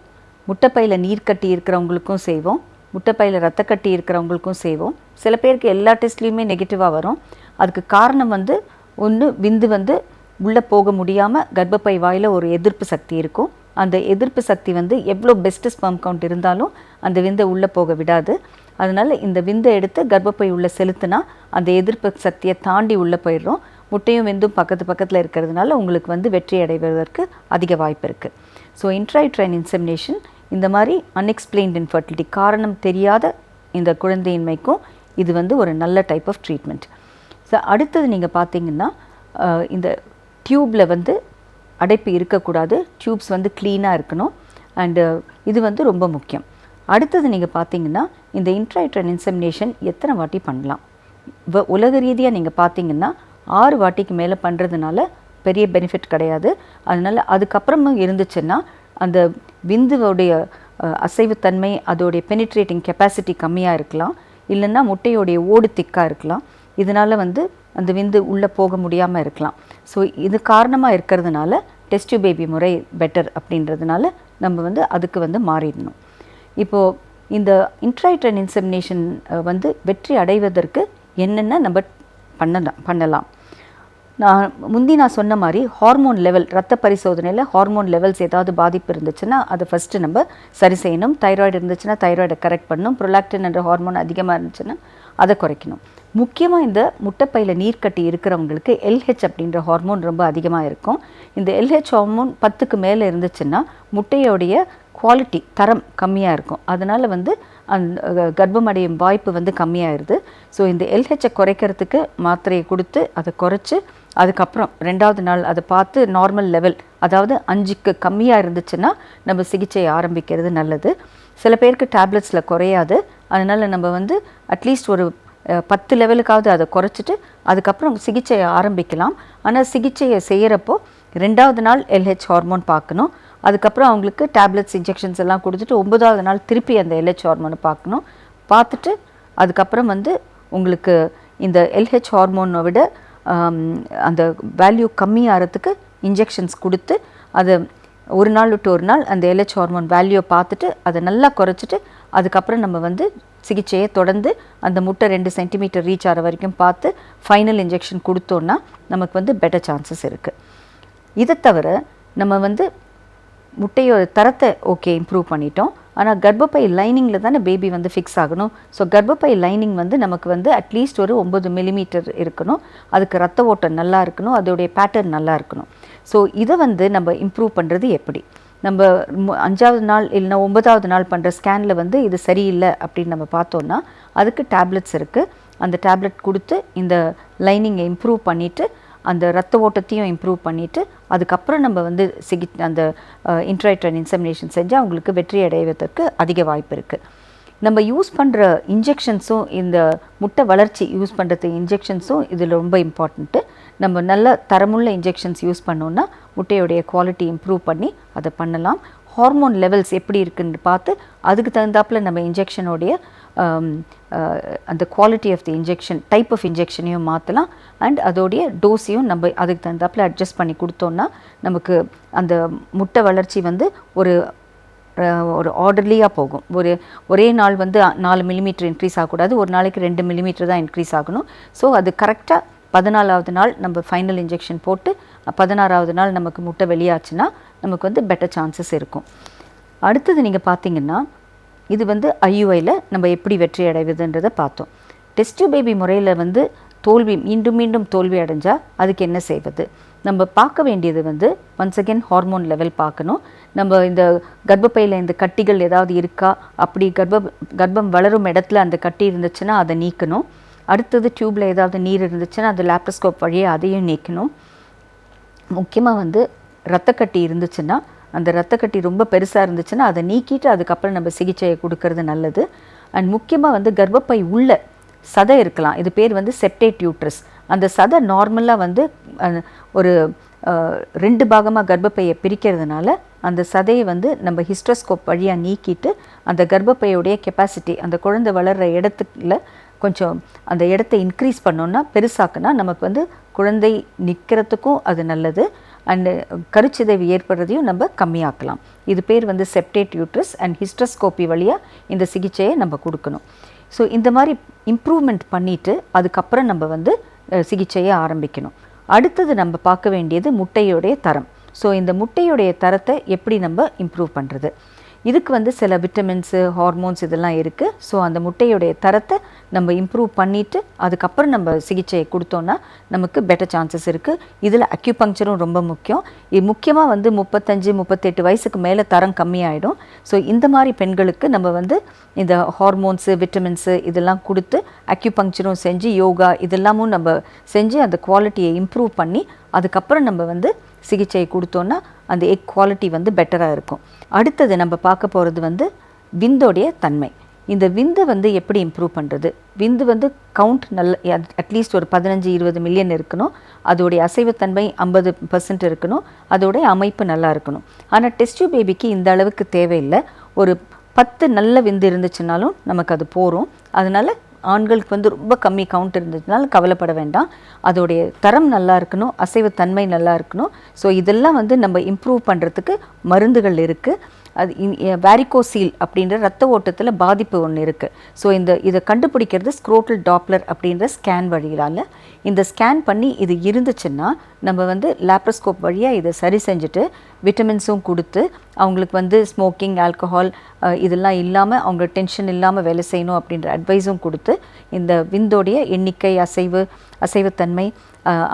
முட்டைப்பையில் நீர் கட்டி இருக்கிறவங்களுக்கும் செய்வோம், முட்டைப்பையில் ரத்தக்கட்டி இருக்கிறவங்களுக்கும் செய்வோம். சில பேருக்கு எல்லா டெஸ்ட்லேயுமே நெகட்டிவாக வரும். அதுக்கு காரணம் ஒன்று விந்து உள்ளே போக முடியாமல் கர்ப்பப்பை வாயில் ஒரு எதிர்ப்பு சக்தி இருக்கும். அந்த எதிர்ப்பு சக்தி எவ்வளோ பெஸ்ட்டு ஸ்பெர்ம் கவுண்ட் இருந்தாலும் அந்த விந்தை உள்ளே போக விடாது. அதனால் இந்த விந்தை எடுத்து கர்ப்பப்பை உள்ளே செலுத்தினா அந்த எதிர்ப்பு சக்தியை தாண்டி உள்ளே போயிடுறோம். முட்டையும் விந்தும் பக்கத்தில் இருக்கிறதுனால உங்களுக்கு வெற்றி அடைவதற்கு அதிக வாய்ப்பு இருக்குது. ஸோ இன்ட்ராயூட்ரைன் இன்செமினேஷன் இந்த மாதிரி அன்எக்ஸ்பிளைன்ட் இன்ஃபர்டிலிட்டி, காரணம் தெரியாத இந்த குழந்தையின்மைக்கும் இது ஒரு நல்ல டைப் ஆஃப் ட்ரீட்மெண்ட். ஸோ அடுத்தது நீங்கள் பார்த்தீங்கன்னா, இந்த டியூப்பில் அடைப்பு இருக்கக்கூடாது. டியூப்ஸ் க்ளீனாக இருக்கணும். அண்டு இது ரொம்ப முக்கியம். அடுத்தது நீங்கள் பார்த்தீங்கன்னா, இந்த இன்ட்ராயூட்ரைன் இன்செமினேஷன் எத்தனை வாட்டி பண்ணலாம்? உலக ரீதியாக நீங்கள் பார்த்தீங்கன்னா 6 வாட்டிக்கு மேலே பண்ணுறதுனால பெரிய பெனிஃபிட் கிடையாது. அதனால் அதுக்கப்புறமும் இருந்துச்சுன்னா அந்த விந்துவோடைய அசைவுத்தன்மை, அதோடைய பெனிட்ரேட்டிங் கெப்பாசிட்டி கம்மியாக இருக்கலாம், இல்லைன்னா முட்டையோடைய ஓடு திக்காக இருக்கலாம். இதனால் அந்த விந்து உள்ளே போக முடியாமல் இருக்கலாம். ஸோ இது காரணமாக இருக்கிறதுனால டெஸ்ட் டியூப் பேபி முறை பெட்டர் அப்படின்றதுனால நம்ம அதுக்கு மாறிடணும். இப்போது இந்த இன்ட்ராயூட்ரைன் இன்செமினேஷன் வெற்றி அடைவதற்கு என்னென்ன நம்ம பண்ணலாம்? நான் சொன்ன மாதிரி ஹார்மோன் லெவல், ரத்த பரிசோதனையில் ஹார்மோன் லெவல்ஸ் ஏதாவது பாதிப்பு இருந்துச்சுன்னா அதை ஃபஸ்ட்டு நம்ம சரி செய்யணும். தைராய்டு இருந்துச்சுன்னா தைராய்டை கரெக்ட் பண்ணணும். ப்ரொலாக்டின் என்ற ஹார்மோன் அதிகமாக இருந்துச்சுன்னா அதை குறைக்கணும். முக்கியமாக இந்த முட்டைப்பையில் நீர்க்கட்டி இருக்கிறவங்களுக்கு LH அப்படின்ற ஹார்மோன் ரொம்ப அதிகமாக இருக்கும். இந்த LH ஹார்மோன் 10க்கு மேலே இருந்துச்சுன்னா முட்டையோடைய குவாலிட்டி, தரம் கம்மியாக இருக்கும். அதனால் அந்த கர்ப்பமடையும் வாய்ப்பு கம்மியாகிடுது. ஸோ இந்த LHஐ குறைக்கிறதுக்கு மாத்திரையை கொடுத்து அதை குறைச்சி அதுக்கப்புறம் 2வது நாள் அதை பார்த்து நார்மல் லெவல், அதாவது 5க்கு கம்மியாக இருந்துச்சுன்னா நம்ம சிகிச்சையை ஆரம்பிக்கிறது நல்லது. சில பேருக்கு டேப்லெட்ஸில் குறையாது. அதனால் நம்ம அட்லீஸ்ட் ஒரு 10 லெவலுக்காவது அதை குறைச்சிட்டு அதுக்கப்புறம் சிகிச்சையை ஆரம்பிக்கலாம். ஆனால் சிகிச்சையை செய்கிறப்போ 2வது நாள் LH ஹார்மோன் பார்க்கணும். அதுக்கப்புறம் அவங்களுக்கு டேப்லெட்ஸ், இன்ஜெக்ஷன்ஸ் எல்லாம் கொடுத்துட்டு 9வது நாள் திருப்பி அந்த LH ஹார்மோனை பார்க்கணும். பார்த்துட்டு அதுக்கப்புறம் உங்களுக்கு இந்த LH ஹார்மோனை விட அந்த வேல்யூ கம்மியாகிறதுக்கு இன்ஜெக்ஷன்ஸ் கொடுத்து அதை ஒரு நாள் விட்டு ஒரு நாள் அந்த LH ஹார்மோன் வேல்யூவை பார்த்துட்டு அதை நல்லா குறைச்சிட்டு அதுக்கப்புறம் நம்ம சிகிச்சையை தொடர்ந்து அந்த முட்டை 2 சென்டிமீட்டர் ரீச் ஆகிற வரைக்கும் பார்த்து ஃபைனல் இன்ஜெக்ஷன் கொடுத்தோன்னா நமக்கு பெட்டர் சான்சஸ் இருக்குது. இதை தவிர நம்ம முட்டையோட தரத்தை இம்ப்ரூவ் பண்ணிட்டோம். ஆனால் கர்ப்பப்பை லைனிங்கில் தானே பேபி ஃபிக்ஸ் ஆகணும். ஸோ கர்ப்பப்பை லைனிங் நமக்கு அட்லீஸ்ட் ஒரு 9 மில்லிமீட்டர் இருக்கணும். அதுக்கு ரத்த ஓட்டம் நல்லா இருக்கணும். அதோடைய பேட்டர்ன் நல்லா இருக்கணும். ஸோ இதை நம்ம இம்ப்ரூவ் பண்ணுறது எப்படி? நம்ம 5வது நாள் இல்லைனா 9வது நாள் பண்ணுற ஸ்கேனில் இது சரியில்லை அப்படின்னு நம்ம பார்த்தோன்னா அதுக்கு டேப்லெட்ஸ் இருக்குது. அந்த டேப்லெட் கொடுத்து இந்த லைனிங்கை இம்ப்ரூவ் பண்ணிவிட்டு அந்த ரத்த ஓட்டத்தையும் இம்ப்ரூவ் பண்ணிவிட்டு அதுக்கப்புறம் நம்ம அந்த இன்ட்ராயூட்ரைன் இன்செமினேஷன் செஞ்சால் அவங்களுக்கு வெற்றி அடைவதற்கு அதிக வாய்ப்பு இருக்குது. நம்ம யூஸ் பண்ணுற இன்ஜெக்ஷன்ஸும், இந்த முட்டை வளர்ச்சி யூஸ் பண்ணுறது இன்ஜெக்ஷன்ஸும் இதில் ரொம்ப இம்பார்ட்டண்ட்டு. நம்ம நல்ல தரமுள்ள இன்ஜெக்ஷன்ஸ் யூஸ் பண்ணோன்னா முட்டையோடைய குவாலிட்டி இம்ப்ரூவ் பண்ணி அதை பண்ணலாம். ஹார்மோன் லெவல்ஸ் எப்படி இருக்குன்னு பார்த்து அதுக்கு தகுந்தாப்பில் நம்ம இன்ஜெக்ஷனோடைய அந்த quality of the injection, type of இன்ஜெக்ஷனையும் மாற்றலாம். அண்ட் அதோடைய டோஸையும் நம்ம அதுக்கு தகுந்தாப்பில் அட்ஜஸ்ட் பண்ணி கொடுத்தோன்னா நமக்கு அந்த முட்டை வளர்ச்சி ஒரு ஆர்டர்லியாக போகும். ஒரே நாள் 4 மில்லிமீட்டர் இன்க்ரீஸ் ஆகக்கூடாது. ஒரு நாளைக்கு 2 மில்லிமீட்டர் தான் இன்க்ரீஸ் ஆகணும். ஸோ அது கரெக்டாக 14வது நாள் நம்ம ஃபைனல் இன்ஜெக்ஷன் போட்டு 16வது நாள் நமக்கு முட்டை வெளியாச்சுன்னா நமக்கு வந்து பெட்டர் சான்சஸ் இருக்கும். அடுத்தது நீங்கள் பார்த்தீங்கன்னா இது வந்து ஐயுஐயில் நம்ம எப்படி வெற்றி அடைவதுன்றதை பார்த்தோம். டெஸ்ட் டியூப் பேபி முறையில் வந்து தோல்வி மீண்டும் தோல்வி அடைஞ்சால் அதுக்கு என்ன செய்வது? நம்ம பார்க்க வேண்டியது வந்து ஒன்ஸ் அகெயின் ஹார்மோன் லெவல் பார்க்கணும். நம்ம இந்த கர்ப்பப்பையில் இந்த கட்டிகள் ஏதாவது இருக்கா, அப்படி கர்ப்பம் வளரும் இடத்துல அந்த கட்டி இருந்துச்சுன்னா அதை நீக்கணும். அடுத்தது டியூப்பில் ஏதாவது நீர் இருந்துச்சுன்னா அந்த லேப்ரோஸ்கோப் வழியாக அதையும் நீக்கணும். முக்கியமாக வந்து ரத்தக்கட்டி இருந்துச்சுன்னா, அந்த ரத்தக்கட்டி ரொம்ப பெருசாக இருந்துச்சுன்னா அதை நீக்கிட்டு அதுக்கப்புறம் நம்ம சிகிச்சையை கொடுக்கறது நல்லது. அண்ட் முக்கியமாக வந்து கர்ப்பப்பை உள்ள சதை இருக்கலாம், இது பேர் வந்து செப்டேட் யூட்ரஸ். அந்த சதை நார்மலாக வந்து ஒரு 2 பாகமாக கர்ப்பப்பையை பிரிக்கிறதுனால அந்த சதையை வந்து நம்ம ஹிஸ்டோஸ்கோப் வழியாக நீக்கிட்டு அந்த கர்ப்பப்பையுடைய கெப்பாசிட்டி, அந்த குழந்தை வளர்கிற இடத்துல கொஞ்சம் அந்த இடத்த இன்க்ரீஸ் பண்ணோன்னா, பெருசாக்குனா நமக்கு வந்து குழந்தை நிற்கிறதுக்கும் அது நல்லது. அண்டு கருச்சிதைவு ஏற்படுறதையும் நம்ம கம்மியாக்கலாம். இது பேர் வந்து செப்டேட் யூட்ரஸ். அண்ட் ஹிஸ்டோஸ்கோப்பி வழியாக இந்த சிகிச்சையை நம்ம கொடுக்கணும். ஸோ இந்த மாதிரி இம்ப்ரூவ்மெண்ட் பண்ணிவிட்டு அதுக்கப்புறம் நம்ம வந்து சிகிச்சையை ஆரம்பிக்கணும். அடுத்தது நம்ம பார்க்க வேண்டியது முட்டையுடைய தரம். ஸோ இந்த முட்டையுடைய தரத்தை எப்படி நம்ம இம்ப்ரூவ் பண்ணுறது? இதுக்கு வந்து சில விட்டமின்ஸு, ஹார்மோன்ஸ் இதெல்லாம் இருக்குது. ஸோ அந்த முட்டையுடைய தரத்தை நம்ம இம்ப்ரூவ் பண்ணிவிட்டு அதுக்கப்புறம் நம்ம சிகிச்சையை கொடுத்தோன்னா நமக்கு பெட்டர் சான்சஸ் இருக்குது. இதில் அக்யூபங்க்சரும் ரொம்ப முக்கியம். இது முக்கியமாக வந்து 35-38 வயசுக்கு மேலே தரம் கம்மியாயிடும். ஸோ இந்த மாதிரி பெண்களுக்கு நம்ம வந்து இந்த ஹார்மோன்ஸு, விட்டமின்ஸு இதெல்லாம் கொடுத்து அக்யூபங்க்சரும் செஞ்சு யோகா இதெல்லாமும் நம்ம செஞ்சு அந்த குவாலிட்டியை இம்ப்ரூவ் பண்ணி அதுக்கப்புறம் நம்ம வந்து சிகிச்சையை கொடுத்தோன்னா அந்த எக் குவாலிட்டி வந்து பெட்டராக இருக்கும். அடுத்தது நம்ம பார்க்க போகிறது வந்து விந்தோடைய தன்மை. இந்த விந்து வந்து எப்படி இம்ப்ரூவ் பண்ணுறது? விந்து வந்து கவுண்ட் நல்ல அட்லீஸ்ட் ஒரு 15-20 மில்லியன் இருக்கணும். அதோடைய அசைவுத்தன்மை 50% இருக்கணும். அதோடைய அமைப்பு நல்லா இருக்கணும். ஆனால் டெஸ்ட் டியூப் பேபிக்கு இந்த அளவுக்கு தேவையில்லை. ஒரு 10 நல்ல விந்து இருந்துச்சுனாலும் நமக்கு அது போகும். அதனால் ஆண்களுக்கு வந்து ரொம்ப கம்மி கவுண்ட் இருந்ததுனால கவலைப்பட வேண்டாம். அதோடைய தரம் நல்லா இருக்கணும், அசைவுத்தன்மை நல்லா இருக்கணும். ஸோ இதெல்லாம் வந்து நம்ம இம்ப்ரூவ் பண்ணுறதுக்கு மருந்துகள் இருக்குது. அது வேரிகோசீல் அப்படின்ற ரத்த ஓட்டத்தில் பாதிப்பு ஒன்று இருக்குது. ஸோ இதை கண்டுபிடிக்கிறது ஸ்க்ரோட்டல் டாப்லர் அப்படின்ற ஸ்கேன் வழியால். இந்த ஸ்கேன் பண்ணி இது இருந்துச்சுன்னா நம்ம வந்து லேப்ரோஸ்கோப் வழியாக இதை சரி செஞ்சுட்டு விட்டமின்ஸும் கொடுத்து அவங்களுக்கு வந்து ஸ்மோக்கிங், ஆல்கஹால் இதெல்லாம் இல்லாமல் அவங்க டென்ஷன் இல்லாமல் வேலை செய்யணும் அப்படின்ற அட்வைஸும் கொடுத்து இந்த விந்தோடைய எண்ணிக்கை, அசைவுத்தன்மை,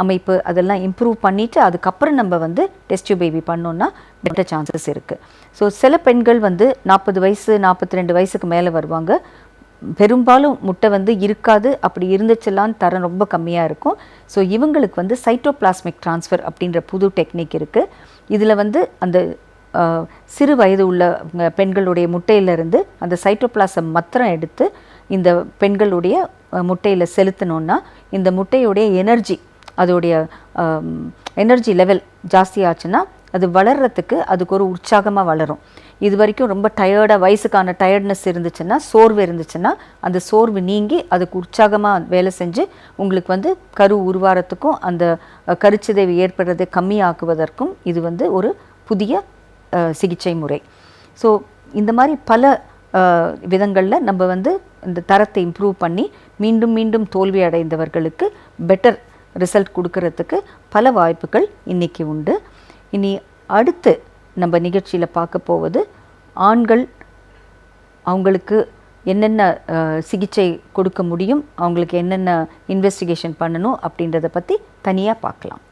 அமைப்பு அதெல்லாம் இம்ப்ரூவ் பண்ணிவிட்டு அதுக்கப்புறம் நம்ம வந்து டெஸ்ட் டியூப் பேபி பண்ணோன்னா பெட்டர் சான்சஸ் இருக்குது. ஸோ சில பெண்கள் வந்து 40 வயசு 42 வயசுக்கு மேலே வருவாங்க. பெரும்பாலும் முட்டை வந்து இருக்காது. அப்படி இருந்துச்சுலான்னு தரம் ரொம்ப கம்மியாக இருக்கும். ஸோ இவங்களுக்கு வந்து சைட்டோபிளாஸ்மிக் ட்ரான்ஸ்ஃபர் அப்படின்ற புது டெக்னிக் இருக்குது. இதில் வந்து அந்த சிறு வயது உள்ள பெண்களுடைய முட்டையிலிருந்து அந்த சைட்டோபிளாசம் மாத்திரம் எடுத்து இந்த பெண்களுடைய முட்டையில் செலுத்தினோன்னா இந்த முட்டையுடைய எனர்ஜி, அதோடைய எனர்ஜி லெவல் ஜாஸ்தி ஆச்சுன்னா அது வளர்கிறதுக்கு அதுக்கு ஒரு உற்சாகமாக வளரும். இது வரைக்கும் ரொம்ப டயர்டாக வயசுக்கான டயர்ட்னஸ் இருந்துச்சுன்னா, சோர்வு இருந்துச்சுன்னா அந்த சோர்வு நீங்கி அதுக்கு உற்சாகமாக வேலை செஞ்சு உங்களுக்கு வந்து கரு உருவாரத்துக்கும் அந்த கருச்சிதைவு ஏற்படுறதை கம்மியாக்குவதற்கும் இது வந்து ஒரு புதிய சிகிச்சை முறை. ஸோ இந்த மாதிரி பல விதங்களில் நம்ம வந்து இந்த தரத்தை இம்ப்ரூவ் பண்ணி மீண்டும் தோல்வி அடைந்தவர்களுக்கு பெட்டர் ரிசல்ட் கொடுக்கறதுக்கு பல வாய்ப்புகள் இன்றைக்கி உண்டு. இனி அடுத்து நம்ம நிகழ்ச்சியில் பார்க்க போவது ஆண்கள் அவங்களுக்கு என்னென்ன சிகிச்சை கொடுக்க முடியும், அவங்களுக்கு என்னென்ன இன்வெஸ்டிகேஷன் பண்ணணும் அப்படின்றத பற்றி தனியாக பார்க்கலாம்.